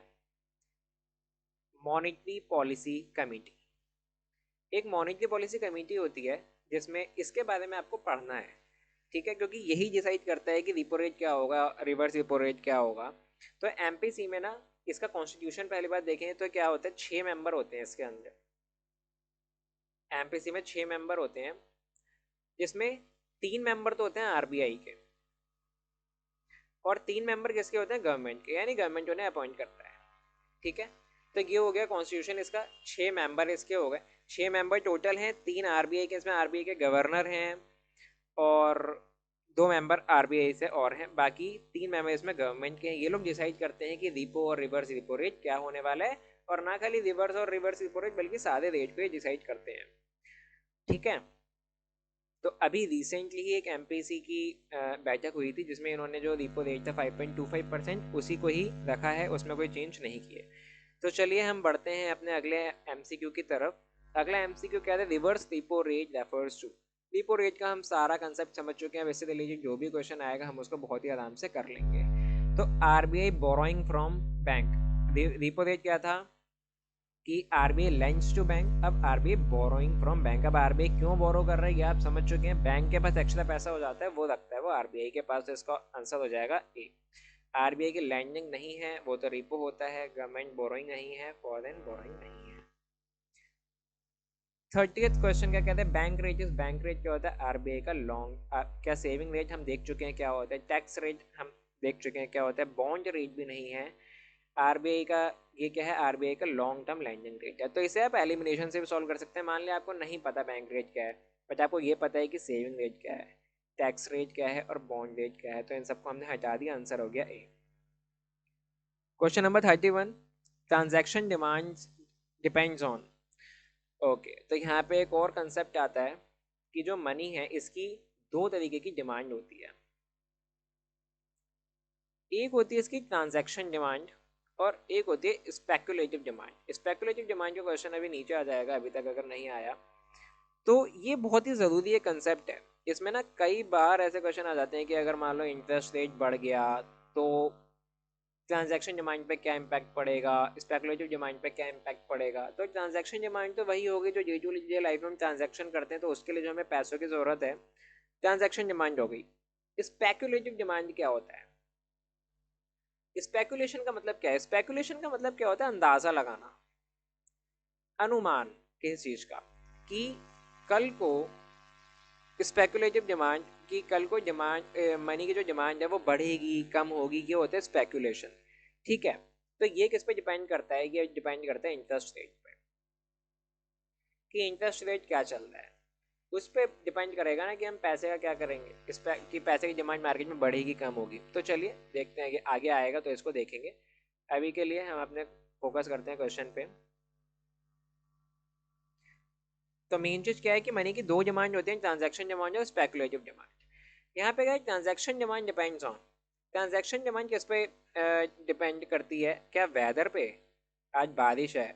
मॉनेटरी पॉलिसी कमेटी। एक मॉनेटरी पॉलिसी कमेटी होती है जिसमें इसके बारे में आपको पढ़ना है, ठीक है, क्योंकि यही डिसाइड करता है कि रिपो रेट क्या होगा, रिवर्स रिपो रेट क्या होगा। तो एमपीसी में ना, इसका कॉन्स्टिट्यूशन पहली बार देखें तो क्या होता है, 6 मेंबर होते हैं इसके अंदर। एमपीसी में 6 मेंबर होते हैं, जिसमें 3 मेंबर तो होते हैं आरबीआई के और 3 मेंबर किसके होते हैं, गवर्नमेंट के, यानी गवर्नमेंट उन्हें अपॉइंट करता है, ठीक है। तो ये हो गया कॉन्स्टिट्यूशन इसका, 6 मेंबर इसके हो गए। 6 मेंबर टोटल हैं, 3 आरबीआई के, इसमें आरबीआई के गवर्नर हैं और 2 मेंबर आरबीआई से और हैं, बाकी 3 मेंबर इसमें गवर्नमेंट के हैं। ये लोग डिसाइड करते हैं कि रिपो और रिवर्स रिपो रेट क्या होने वाला है, और ना खाली रिवर्स और रिवर्स रिपो रेट बल्कि सारे रेट को ये डिसाइड करते हैं, ठीक है। तो अभी रिसेंटली ही एक एमपीसी की बैठक हुई थी जिसमें इन्होंने जो रिपो रेट था 5.25% उसी को ही रखा है, उसमें कोई चेंज नहीं किए। तो चलिए हम बढ़ते हैं अपने अगले एमसीक्यू की तरफ। अगला एमसीक्यू क्या है, reverse repo rate refers to. Repo rate का हम सारा कंसेप्ट समझ चुके हैं, वैसे रिलेटेड जो भी क्वेश्चन आएगा हम उसको बहुत ही आराम से कर लेंगे। तो RBI borrowing from bank, repo rate क्या था कि आरबीआई लेंड्स टू बैंक, अब आरबीआई बोरोइंग फ्रॉम बैंक। अब आरबीआई क्यों बोरो कर रहा है ये आप समझ चुके हैं, बैंक के पास एक्स्ट्रा पैसा हो जाता है वो रखता है वो आरबीआई के पास, तो इसका आंसर हो जाएगा ए। आरबीआई की लैंडिंग नहीं है, वो तो रिपो होता है, गवर्नमेंट बोरोइंग नहीं है, फॉरेन बोरोइंग नहीं है। 30th क्वेश्चन क्या कहते हैं, bank rate. Is bank rate क्या होता है, आरबीआई का लॉन्ग क्या सेविंग रेट हम देख चुके हैं क्या होता है, टैक्स रेट हम देख चुके हैं क्या होता है, बॉन्ड रेट भी नहीं है। आरबीआई का ये क्या है, आरबीआई का लॉन्ग टर्म लैंडिंग रेट है। तो इसे आप एलिमिनेशन से भी सॉल्व कर सकते हैं। मान लिया आपको नहीं पता बैंक रेट क्या है, बट आपको ये पता है कि सेविंग रेट क्या है, टैक्स रेट क्या है और बॉन्ड रेट क्या है, तो इन सबको हमने हटा दिया, आंसर हो गया A. Question number 31, transaction demand depends on. Okay, तो यहाँ पे एक और कंसेप्ट आता है कि जो मनी है इसकी दो तरीके की डिमांड होती है। एक होती है इसकी ट्रांजैक्शन डिमांड और एक होती है स्पेकुलेटिव डिमांड। स्पेकुलेटिव डिमांड का क्वेश्चन अभी नीचे आ जाएगा, अभी तक अगर नहीं आया तो ये बहुत ही ज़रूरी है कंसेप्ट है। इसमें ना कई बार ऐसे क्वेश्चन आ जाते हैं कि अगर मान लो इंटरेस्ट रेट बढ़ गया तो ट्रांजैक्शन डिमांड पे क्या इम्पैक्ट पड़ेगा, स्पेकुलेटिव डिमांड पे क्या इम्पैक्ट पड़ेगा। तो ट्रांजैक्शन डिमांड तो वही होगी जो डे टू डे लाइफ में हम ट्रांजैक्शन करते हैं, तो उसके लिए जो हमें पैसों की ज़रूरत है, ट्रांजैक्शन डिमांड हो गई। स्पेकुलेटिव डिमांड क्या होता है, स्पेकुलेशन का मतलब क्या है, स्पेकुलेशन का मतलब क्या होता है, अंदाज़ा लगाना, अनुमान किसी चीज़ का, कि कल को स्पेकुलेटिव डिमांड की, कल को डिमांड मनी की जो डिमांड है वो बढ़ेगी कम होगी, ये होता है स्पेकुलेशन, ठीक है। तो ये किस पे डिपेंड करता है, ये डिपेंड करता है इंटरेस्ट रेट पे, कि इंटरेस्ट रेट क्या चल रहा है, उस पर डिपेंड करेगा ना कि हम पैसे का क्या करेंगे, इस पर कि पैसे की डिमांड मार्केट में बढ़ेगी कम होगी। तो चलिए देखते हैं कि आगे आएगा तो इसको देखेंगे। अभी के लिए हम अपने फोकस करते हैं क्वेश्चन पे। तो मेन चीज क्या है कि मनी की दो डिमांड होती है, ट्रांजैक्शन डिमांड और स्पेकुलेटिव डिमांड। यहाँ पे क्या transaction demand depends on, transaction demand किस पे डिपेंड करती है, क्या वेदर पे, आज बारिश है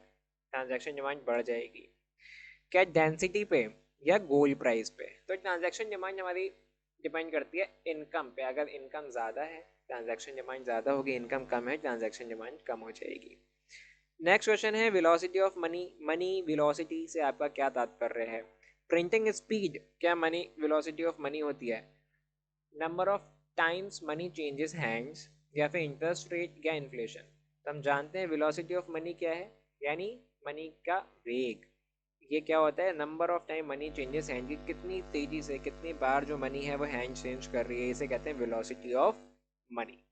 ट्रांजैक्शन डिमांड बढ़ जाएगी, क्या डेंसिटी पे या गोल्ड प्राइस पे। तो ट्रांजैक्शन डिमांड हमारी डिपेंड करती है इनकम पे, अगर इनकम ज़्यादा है ट्रांजैक्शन डिमांड ज़्यादा होगी, इनकम कम है ट्रांजैक्शन डिमांड कम हो जाएगी। नेक्स्ट क्वेश्चन है velocity of money, money velocity से आपका क्या तात्पर्य है। प्रिंटिंग स्पीड क्या मनी वेलोसिटी ऑफ मनी होती है, number of times money changes hands, या फिर इंटरेस्ट रेट या इन्फ्लेशन। तो हम जानते हैं वेलोसिटी ऑफ मनी क्या है, यानी मनी का वेग। ये क्या होता है, number of time money changes hand, की कितनी तेजी से कितनी बार जो मनी है वो हैंड चेंज कर रही है, इसे कहते हैं वेलोसिटी ऑफ मनी।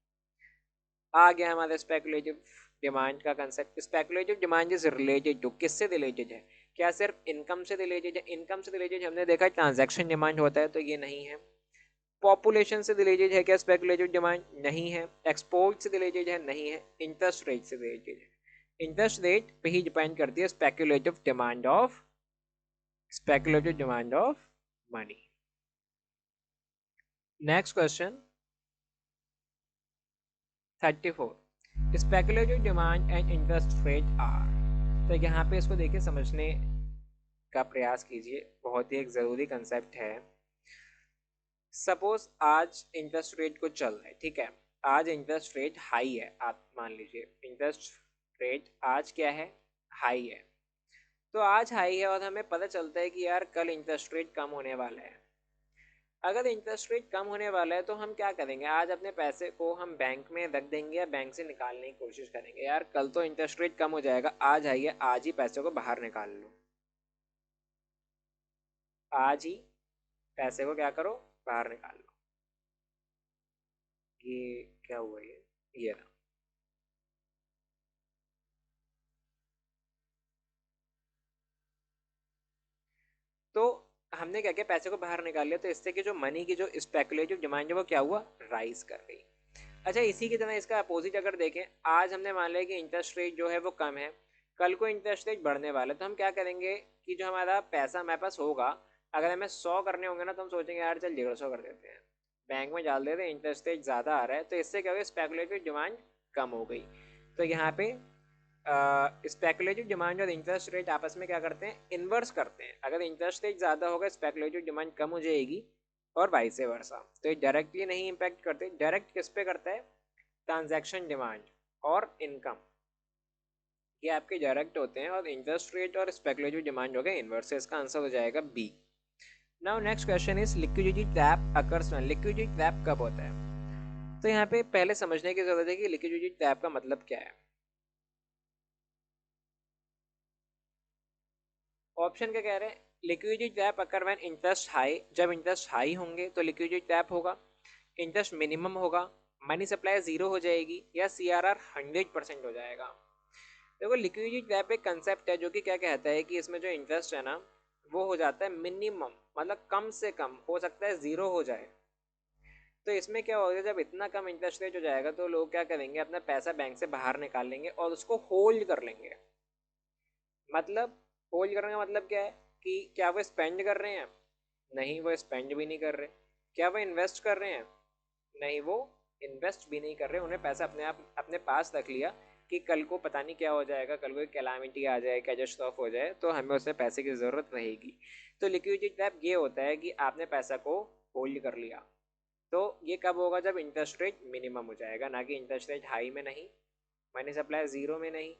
आ गया हमारा स्पेकुलेटिव डिमांड का concept. Speculative demand is related to, किससे रिलेटेड है, क्या सिर्फ इनकम से रिलेटेड है, इनकम से रिलेटेड हमने देखा ट्रांजैक्शन डिमांड होता है तो ये नहीं है। पॉपुलेशन से रिलेटेड है क्या स्पेकुलेटिव डिमांड, नहीं है। एक्सपोर्ट से रिलेटेड है, नहीं है। इंटरेस्ट रेट से रिलेटेड है, इंटरेस्ट रेट पे ही डिपेंड करती है speculative demand of money. Next question 34, speculative demand and interest rate are. तो यहाँ पे इसको देखिए समझने का प्रयास कीजिए, बहुत ही एक ज़रूरी कंसेप्ट है। सपोज आज इंटरेस्ट रेट कुछ चल रहा है, ठीक है, आज इंटरेस्ट रेट हाई है, आप मान लीजिए इंटरेस्ट रेट आज क्या है, हाई है। तो आज हाई है और हमें पता चलता है कि यार कल इंटरेस्ट रेट कम होने वाला है। अगर इंटरेस्ट रेट कम होने वाला है तो हम क्या करेंगे, आज अपने पैसे को हम बैंक में रख देंगे या बैंक से निकालने की कोशिश करेंगे, यार कल तो इंटरेस्ट रेट कम हो जाएगा, आज हाई है, आज ही पैसे को बाहर निकाल लो, आज ही पैसे को क्या करो, बाहर निकाल लो। ये क्या हुआ, ये ना, तो हमने क्या किया, पैसे को बाहर निकाल लिया, तो इससे कि जो मनी की जो स्पेकुलेटिव डिमांड है वो क्या हुआ, राइज कर गई। अच्छा, इसी की तरह इसका अपोजिट अगर देखें, आज हमने मान लिया कि इंटरेस्ट रेट जो है वो कम है, कल को इंटरेस्ट रेट बढ़ने वाला है, तो हम क्या करेंगे कि जो हमारा पैसा हमारे पास होगा, अगर हमें 100 करने होंगे ना तो हम सोचेंगे यार चल 150 कर देते हैं, बैंक में डाल देते हैं, इंटरेस्ट रेट ज़्यादा आ रहा है, तो इससे क्या होगा, स्पेकुलेटिव डिमांड कम हो गई। तो यहाँ पे स्पेकुलेटिव डिमांड और इंटरेस्ट रेट आपस में क्या करते हैं, इन्वर्स करते हैं। अगर इंटरेस्ट रेट ज़्यादा होगा स्पेकुलेटिव डिमांड कम हो जाएगी, और वाइस वर्सा। तो ये डायरेक्टली नहीं इम्पैक्ट करते, डायरेक्ट किस पे करता है, ट्रांजैक्शन डिमांड और इनकम, ये आपके डायरेक्ट होते हैं, और इंटरेस्ट रेट और स्पेकुलेटिव डिमांड हो गए इन्वर्स। इसका आंसर हो जाएगा B. Now next question is liquidity trap occurs when, liquidity trap कब होता है। तो यहाँ पे पहले समझने की जरूरत है कि लिक्विडिटी ट्रैप का मतलब क्या है। ऑप्शन क्या कह रहे हैं, liquidity trap occur when interest high, जब इंटरेस्ट हाई होंगे तो लिक्विडिटी ट्रैप होगा, इंटरेस्ट मिनिमम होगा, मनी सप्लाई जीरो हो जाएगी, या CRR 100% हो जाएगा। देखो लिक्विडिटी ट्रैप एक कंसेप्ट है जो कि क्या कहता है कि इसमें जो इंटरेस्ट है ना वो हो जाता है मिनिमम, मतलब कम से कम, हो सकता है जीरो हो जाए। तो इसमें क्या होगा, जब इतना कम इंटरेस्ट रेट हो जाएगा तो लोग क्या करेंगे, अपना पैसा बैंक से बाहर निकाल लेंगे और उसको होल्ड कर लेंगे। मतलब होल्ड करने का मतलब क्या है कि क्या वो स्पेंड कर रहे हैं, नहीं वो स्पेंड भी नहीं कर रहे। क्या वो इन्वेस्ट कर रहे हैं, नहीं वो इन्वेस्ट भी नहीं कर रहे। उन्हें पैसा अपने आप अपने पास रख लिया कि कल को पता नहीं क्या हो जाएगा, कल को कैलामिटी आ जाए, कैटेस्ट्रॉफ हो जाए तो हमें उससे पैसे की ज़रूरत रहेगी। तो लिक्विडिटी ट्रैप ये होता है कि आपने पैसा को होल्ड कर लिया। तो ये कब होगा, जब इंटरेस्ट रेट मिनिमम हो जाएगा, ना कि इंटरेस्ट रेट हाई में नहीं, मनी सप्लाई जीरो में नहीं,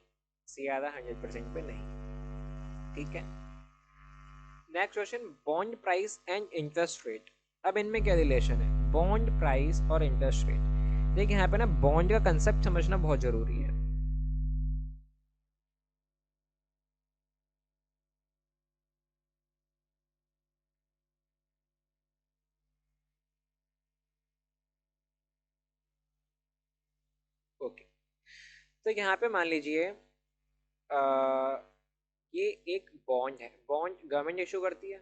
CRR 100% पे नहीं। ठीक है, next question, bond price and interest rate. अब इनमें क्या रिलेशन है, बॉन्ड प्राइस और इंटरेस्ट रेट। देखिए यहाँ पे ना बॉन्ड का कंसेप्ट समझना बहुत जरूरी है। ओके, तो यहाँ पे मान लीजिए ये एक बॉन्ड है, बॉन्ड गवर्नमेंट इशू करती है,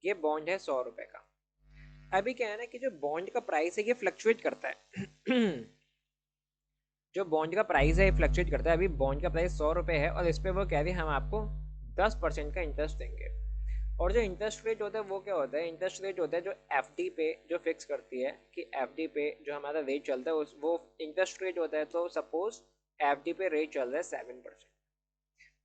ये बॉन्ड है 100 रुपए का। अभी क्या है ना कि जो बॉन्ड का प्राइस है ये फ्लक्चुएट करता है जो बॉन्ड का प्राइस है ये फ्लक्चुएट करता है। अभी बॉन्ड का प्राइस 100 रुपए है और इस पे वो कह रहे हैं हम आपको 10% का इंटरेस्ट देंगे। और जो इंटरेस्ट रेट होता है वो क्या होता है, इंटरेस्ट रेट होता है जो एफडी पे जो फिक्स करती है कि एफडी पे जो हमारा रेट चलता है उस वो इंटरेस्ट रेट होता है। तो सपोज एफडी पे रेट चल रहा है 7%,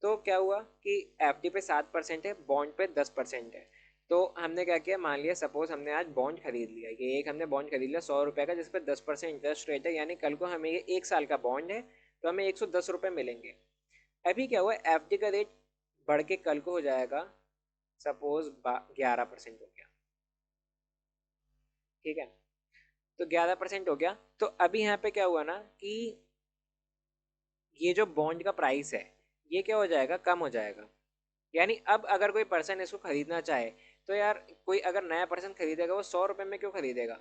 तो क्या हुआ कि एफडी पे 7% है, बॉन्ड पे 10% है। तो हमने क्या किया, मान लिया सपोज हमने आज बॉन्ड खरीद लिया, ये एक हमने बॉन्ड खरीद लिया 100 रुपये का जिस पर 10% इंटरेस्ट रेट है, यानी कल को हमें ये 1 साल का बॉन्ड है तो हमें 110 रुपये मिलेंगे। अभी क्या हुआ, एफडी का रेट बढ़ के कल को हो जाएगा सपोज 11% हो गया, ठीक है। तो 11% हो गया, तो अभी यहाँ पे क्या हुआ ना कि ये जो बॉन्ड का प्राइस है ये क्या हो जाएगा, कम हो जाएगा। यानी अब अगर कोई पर्सन इसको खरीदना चाहे तो यार कोई अगर नया पर्सन खरीदेगा वो 100 रुपये में क्यों खरीदेगा,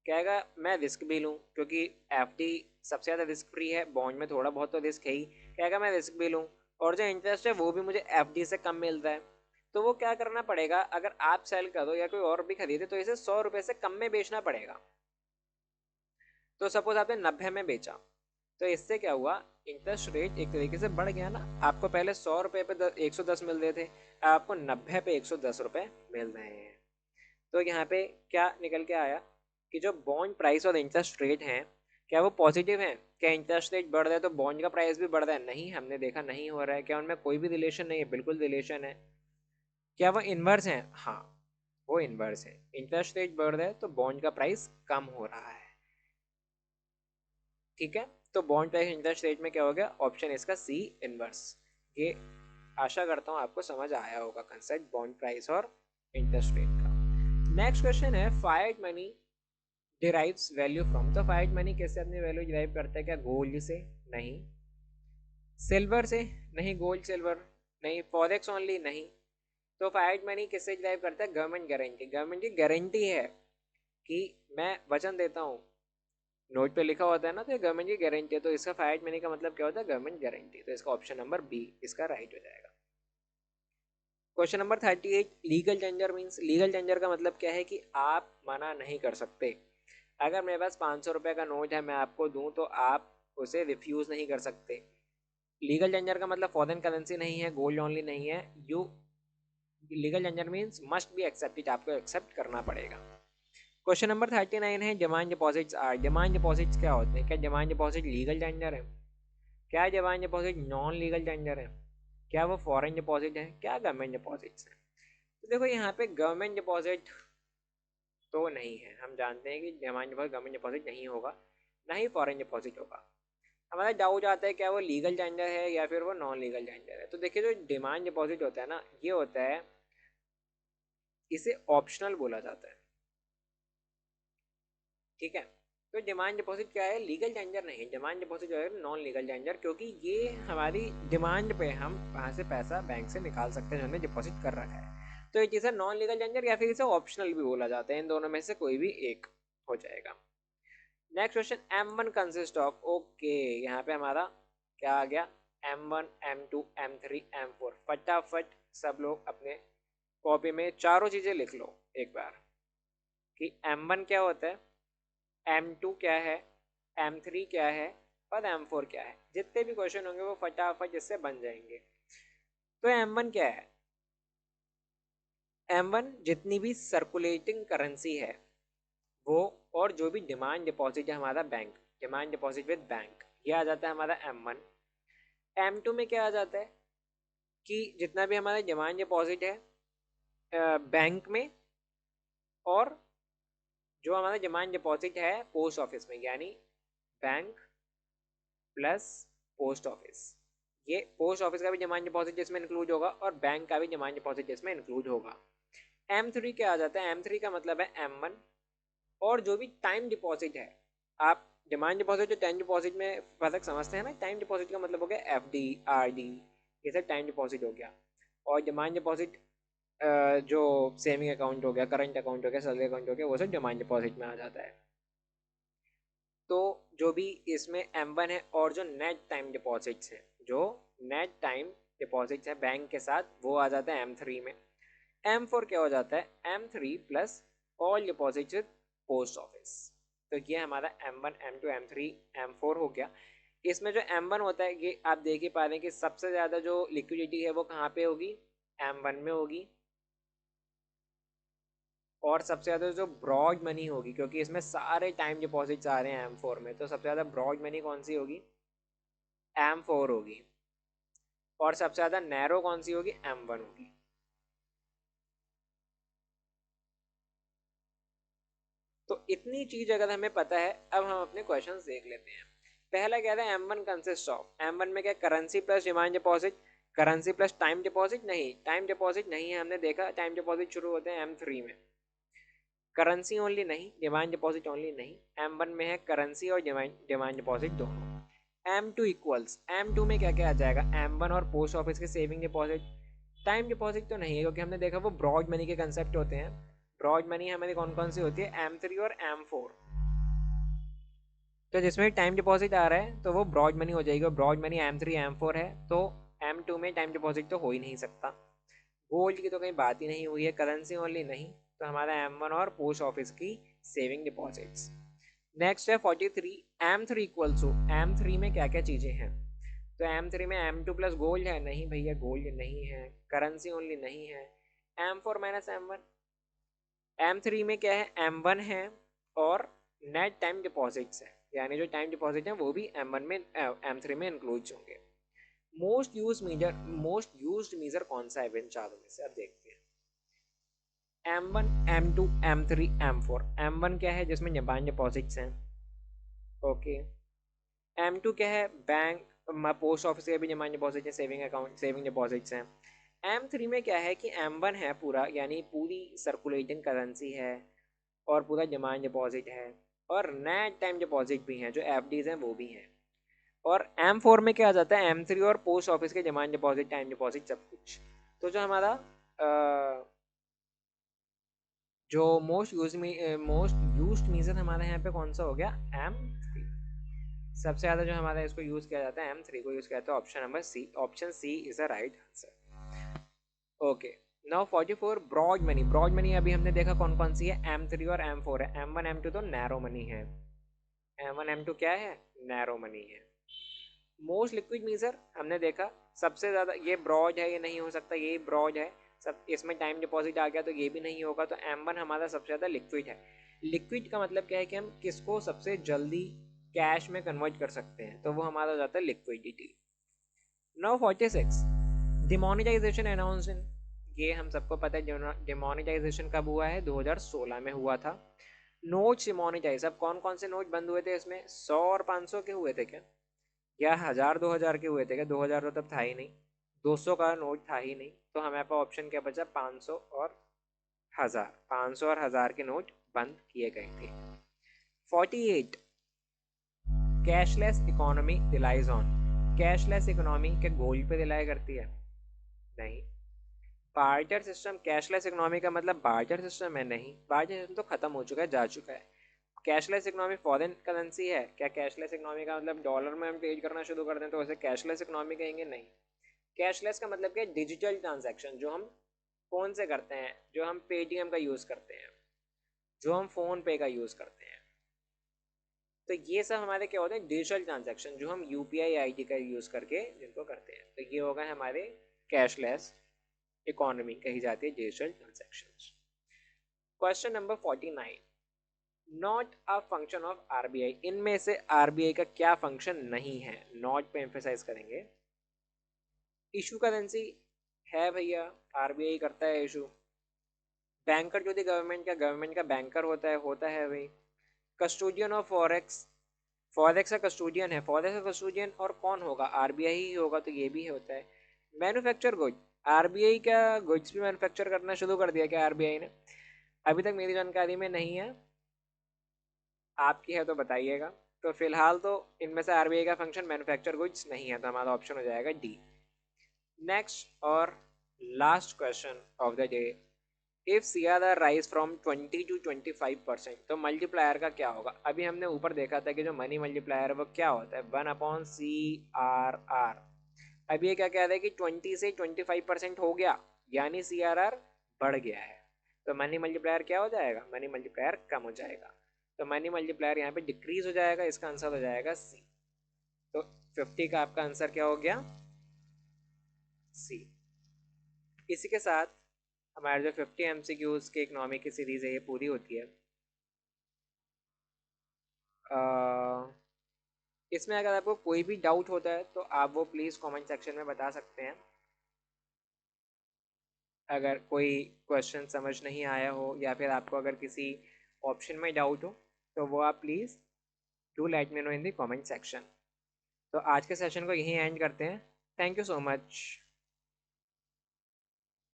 कहेगा मैं रिस्क भी लूँ, क्योंकि एफडी सबसे ज़्यादा रिस्क फ्री है, बॉन्ड में थोड़ा बहुत तो रिस्क है ही, कहेगा मैं रिस्क भी लूँ और जो इंटरेस्ट है वो भी मुझे एफडी से कम मिल रहा है। तो वो क्या करना पड़ेगा, अगर आप सेल करो या कोई और भी खरीदे तो इसे 100 रुपये से कम में बेचना पड़ेगा। तो सपोज आपने 90 में बेचा, तो इससे क्या हुआ, इंटरेस्ट रेट एक तरीके से बढ़ गया ना। आपको पहले 100 रुपये पे 110 मिल रहे थे, अब आपको 90 पे 110 रुपये मिल रहे हैं। तो यहाँ पे क्या निकल के आया कि जो बॉन्ड प्राइस और इंटरेस्ट रेट हैं क्या वो पॉजिटिव हैं, क्या इंटरेस्ट रेट बढ़ रहा है तो बॉन्ड का प्राइस भी बढ़ रहा है, नहीं, हमने देखा नहीं हो रहा है। क्या उनमें कोई भी रिलेशन नहीं है, बिल्कुल रिलेशन है। क्या वो इन्वर्स हैं, हाँ वो इन्वर्स है, इंटरेस्ट रेट बढ़ रहा है तो बॉन्ड का प्राइस कम हो रहा है, ठीक है। तो बॉन्ड प्राइस इंटरेस्ट रेट में क्या हो गया, ऑप्शन इसका सी इनवर्स। ये आशा करता हूँ आपको समझ आया होगा कंसेप्ट बॉन्ड प्राइस और इंटरेस्ट रेट का। नेक्स्ट क्वेश्चन है, fight money derives value from. तो फाइट मनी कैसे अपनी वैल्यू डिराइव करता है, क्या गोल्ड से, नहीं, सिल्वर से, नहीं, गोल्ड सिल्वर नहीं, फॉरेक्स ओनली, नहीं। तो फाइट मनी किससे डिराइव करता है, गवर्नमेंट गारंटी, गवर्नमेंट की गारंटी है कि मैं वचन देता हूँ, नोट पे लिखा होता है ना, तो ये गवर्नमेंट की गारंटी है। तो इसका फाइट मनी का मतलब क्या होता है, गवर्नमेंट गारंटी। तो इसका ऑप्शन नंबर बी इसका राइट हो जाएगा। Question number 38, legal tender means, legal tender का मतलब क्या है कि आप मना नहीं कर सकते। अगर मेरे पास 500 रुपये का नोट है मैं आपको दूं तो आप उसे रिफ्यूज़ नहीं कर सकते। लीगल टेंडर का मतलब फॉरेन करेंसी नहीं है, गोल्ड ओनली नहीं है, you legal tender means must be accepted, आपको एक्सेप्ट करना पड़ेगा। क्वेश्चन नंबर 39 है, demand deposits are. Demand deposits क्या होते हैं, क्या डिमांड डिपॉजिट लीगल टेंडर है, क्या demand deposit non legal tender है, क्या वो फॉरेन डिपॉजिट है, क्या गवर्नमेंट डिपॉजिट्स है। तो देखो यहाँ पे गवर्नमेंट डिपॉजिट तो नहीं है, हम जानते हैं कि डिमांड डिपॉजिट गवर्नमेंट डिपॉजिट नहीं होगा, ना ही फॉरेन डिपॉजिट होगा। हमारा डाउट आता है क्या वो लीगल टेंडर है या फिर वो नॉन लीगल टेंडर है। तो देखिए जो डिमांड डिपॉजिट होता है ना, ये होता है, इसे ऑप्शनल बोला जाता है, ठीक है। तो डिमांड डिपॉजिट क्या है, लीगल टेंडर नहीं, डिमांड डिपॉजिट जो है नॉन लीगल टेंडर, क्योंकि ये हमारी डिमांड पे हम वहाँ से पैसा बैंक से निकाल सकते हैं जो हमने डिपॉजिट कर रखा है। तो ये चीज़ है नॉन लीगल टेंडर, या फिर इसे ऑप्शनल भी बोला जाता है, इन दोनों में से कोई भी एक हो जाएगा। Next question, M1 consist of, okay यहाँ पे हमारा क्या आ गया, M1 M2 M3 M4। फटाफट सब लोग अपने कॉपी में चारों चीज़ें लिख लो एक बार कि M1 क्या होता है, M2 क्या है, M3 क्या है और M4 क्या है। जितने भी क्वेश्चन होंगे वो फटाफट इससे बन जाएंगे। तो M1 क्या है, M1 जितनी भी सर्कुलेटिंग करेंसी है वो, और जो भी डिमांड डिपॉजिट है हमारा bank, demand deposit with bank, ये आ जाता है हमारा M1। M2 में क्या आ जाता है कि जितना भी हमारा डिमांड डिपॉजिट है बैंक में, और जो हमारा डिमांड डिपॉजिट है पोस्ट ऑफिस में, यानी बैंक प्लस पोस्ट ऑफिस, ये पोस्ट ऑफिस का भी डिमांड डिपॉजिट इसमें इंक्लूड होगा और बैंक का भी डिमांड डिपॉजिट इसमें इंक्लूड होगा। M3 क्या आ जाता है, M3 का मतलब है M1 और जो भी टाइम डिपॉजिट है। आप डिमांड डिपॉजिट और टाइम डिपॉजिट में फर्क समझते हैं ना, टाइम डिपॉजिट का मतलब हो गया FD RD, ये सब टाइम डिपॉजिट हो गया। और डिमांड डिपॉजिट जो सेविंग अकाउंट हो गया, करंट अकाउंट हो गया, सैलरी अकाउंट हो गया, वो सब डिमांड डिपॉजिट में आ जाता है। तो जो भी इसमें M1 है और जो नेट टाइम डिपॉजिट्स हैं, जो नेट टाइम डिपॉजिट्स हैं बैंक के साथ, वो आ जाता है M3 में। M4 क्या हो जाता है, M3 plus all deposits with post office. तो ये हमारा M1 M2 M3 M4 हो गया। इसमें जो M1 होता है, ये आप देख ही पा रहे हैं कि सबसे ज़्यादा जो लिक्विडिटी है वो कहाँ पे होगी, M1 में होगी। और सबसे ज़्यादा जो ब्रॉड मनी होगी, क्योंकि इसमें सारे टाइम डिपॉजिट्स आ रहे हैं M4 में, तो सबसे ज़्यादा ब्रॉड मनी कौन सी होगी? M4 होगी। और सबसे ज़्यादा नैरो कौन सी होगी? M1 होगी। तो इतनी चीज़ अगर हमें पता है, अब हम अपने क्वेश्चंस देख लेते हैं। पहला क्या था? M1 कंसिस्ट ऑफ, M1 में क्या currency plus demand deposit, currency plus time deposit? नहीं, टाइम डिपॉजिट नहीं है, हमने देखा टाइम डिपॉजिट शुरू होते हैं M3 में। करेंसी ओनली नहीं, डिमांड डिपॉजिट ओनली नहीं, M1 में है करेंसी और डिमांड डिपॉजिट दोनों। M2 इक्वल्स, M2 में क्या क्या आ जाएगा? M1 और पोस्ट ऑफिस के सेविंग डिपॉजिट। टाइम डिपॉजिट तो नहीं है, क्योंकि हमने देखा वो ब्रॉड मनी के कंसेप्ट होते हैं। ब्रॉड मनी हमारी कौन कौन सी होती है? M3 और M4। तो जिसमें टाइम डिपॉजिट आ रहा है तो वो ब्रॉड मनी हो जाएगी, और ब्रॉड मनी M3 M4 है, तो M2 में टाइम डिपॉजिट तो हो ही नहीं सकता। गोल्ड की तो कहीं बात ही नहीं हुई है, करेंसी ओनली नहीं, तो हमारा M1 और पोस्ट ऑफिस की सेविंग डिपॉजिट्स। नेक्स्ट है 43, M3 इक्वल्स टू, M3 में क्या क्या चीज़ें हैं? तो M3 में M2 प्लस गोल्ड है? नहीं भैया, गोल्ड नहीं है। करेंसी ओनली नहीं है। M4 minus M1। M3 में क्या है? M1 है और नेट टाइम डिपॉजिट्स है, यानी जो टाइम डिपॉजिट है वो भी M1 में M3 में इंक्लूड होंगे। मोस्ट यूज्ड मीजर कौन सा है इन चारों में से? अब देखते हैं। M1, M2, M3, M4। M1 क्या है? जिसमें डिमांड डिपॉजिट्स हैं। ओके। M2 क्या है? बैंक, पोस्ट ऑफिस के भी डिमांड डिपॉजिट है, सेविंग अकाउंट, सेविंग डिपॉजिट्स हैं। M3 में क्या है कि M1 है पूरा, यानी पूरी सर्कुलेटिंग करेंसी है और पूरा डिमांड डिपॉजिट है, और नेट टाइम डिपॉजिट भी हैं, जो FDs हैं वो भी हैं। और M4 में क्या आ जाता है? M3 और पोस्ट ऑफिस के डिमांड डिपॉजिट, टाइम डिपॉजिट, सब कुछ। तो जो हमारा जो मोस्ट यूज्ड मीजर हमारे यहाँ पे कौन सा हो गया? M3। सबसे ज़्यादा जो हमारा इसको यूज़ किया जाता है M3 को यूज़ किया जाता है option number C. Option C is the right answer. Okay. Now 44, broad money. Broad money अभी हमने देखा कौन कौन सी है? M3 और M4 है। M1 M2 तो नैरो मनी है। M1 M2 क्या है? नैरो मनी है। मोस्ट लिक्विड मीजर हमने देखा, सबसे ज़्यादा ये ब्रॉड है, ये नहीं हो सकता, ये ब्रॉड है, सब इसमें टाइम डिपॉजिट आ गया तो ये भी नहीं होगा, तो M1 हमारा सबसे ज़्यादा लिक्विड है। लिक्विड का मतलब क्या है कि हम किसको सबसे जल्दी कैश में कन्वर्ट कर सकते हैं, तो वो हमारा हो जाता है लिक्विडिटी। Now 46, demonetisation announcement. ये हम सबको पता है, डिमोनेटाइजेशन कब हुआ है? 2016 में हुआ था। नोट डिमोनेटाइज, अब कौन कौन से नोट बंद हुए थे इसमें? 100 और 500 के हुए थे क्या? या 1000 2000 के हुए थे क्या? 2000 तो तब था ही नहीं, 200 का नोट था ही नहीं, तो हमारे पास ऑप्शन क्या बचा? 500 और 1000। 500 और 1000 के नोट बंद किए गए थे। 48, cashless economy relies on. Cashless economy क्या गोल्ड पे रिलाई करती है? नहीं। बार्टर सिस्टम, कैशलेस इकोनॉमी का मतलब बार्टर सिस्टम है? नहीं, बार्टर सिस्टम तो खत्म हो चुका है, जा चुका है। कैशलेस इकोनॉमी फॉरेन करेंसी है क्या? कैशलेस इकोनॉमी का मतलब डॉलर में हम ट्रेड करना शुरू कर दें तो उसे कैशलेस इकोनॉमी कहेंगे? नहीं। कैशलेस का मतलब क्या है? डिजिटल ट्रांजैक्शन, जो हम फ़ोन से करते हैं, जो हम पेटीएम का यूज़ करते हैं, जो हम फ़ोन पे का यूज़ करते हैं, तो ये सब हमारे क्या होते हैं? डिजिटल ट्रांजैक्शन, जो हम UPI ID का यूज़ करके जिनको करते हैं, तो ये होगा हमारे कैशलेस इकोनॉमी कही जाती है, digital transaction. Question number 49, not a function of RBI। इनमें से RBI का क्या फंक्शन नहीं है? नॉट पे एम्फेसाइज करेंगे। इशू करेंसी है भैया, RBI करता है इशू। बैंकर जो थी गवर्नमेंट का बैंकर होता है भाई। कस्टोडियन ऑफ फॉरेक्स, फॉरेक्स का कस्टोडियन है, फॉरेक्स का कस्टोडियन और कौन होगा? RBI ही होगा, तो ये भी होता है। मैन्युफैक्चर गुड, RBI का गुड्स भी मैन्युफैक्चर करना शुरू कर दिया क्या RBI ने? अभी तक मेरी जानकारी में नहीं है, आपकी है तो बताइएगा। तो फिलहाल तो इनमें से RBI का फंक्शन मैन्युफैक्चर गुड्स नहीं है, तो हमारा ऑप्शन हो जाएगा डी। नेक्स्ट और last question of the day, if CRR rise from 20 to 25%, तो मल्टीप्लायर का क्या होगा? अभी हमने ऊपर देखा था कि जो मनी मल्टीप्लायर है वो क्या होता है? 1/CRR। अब ये क्या कह रहा है कि 20 से 25% हो गया, यानी CRR बढ़ गया है, तो मनी मल्टीप्लायर क्या हो जाएगा? मनी मल्टीप्लायर कम हो जाएगा, तो मनी मल्टीप्लायर यहाँ पे डिक्रीज हो जाएगा, इसका आंसर हो जाएगा सी। तो 50 का आपका आंसर क्या हो गया? सी। इसी के साथ हमारे जो 50 MCQs के इकनॉमी की सीरीज़ है ये पूरी होती है। इसमें अगर आपको कोई भी डाउट होता है तो आप वो प्लीज़ कमेंट सेक्शन में बता सकते हैं। अगर कोई क्वेश्चन समझ नहीं आया हो या फिर आपको अगर किसी ऑप्शन में डाउट हो तो वो आप please do let me know in the comment section. तो आज के सेशन को यहीं एंड करते हैं। Thank you so much.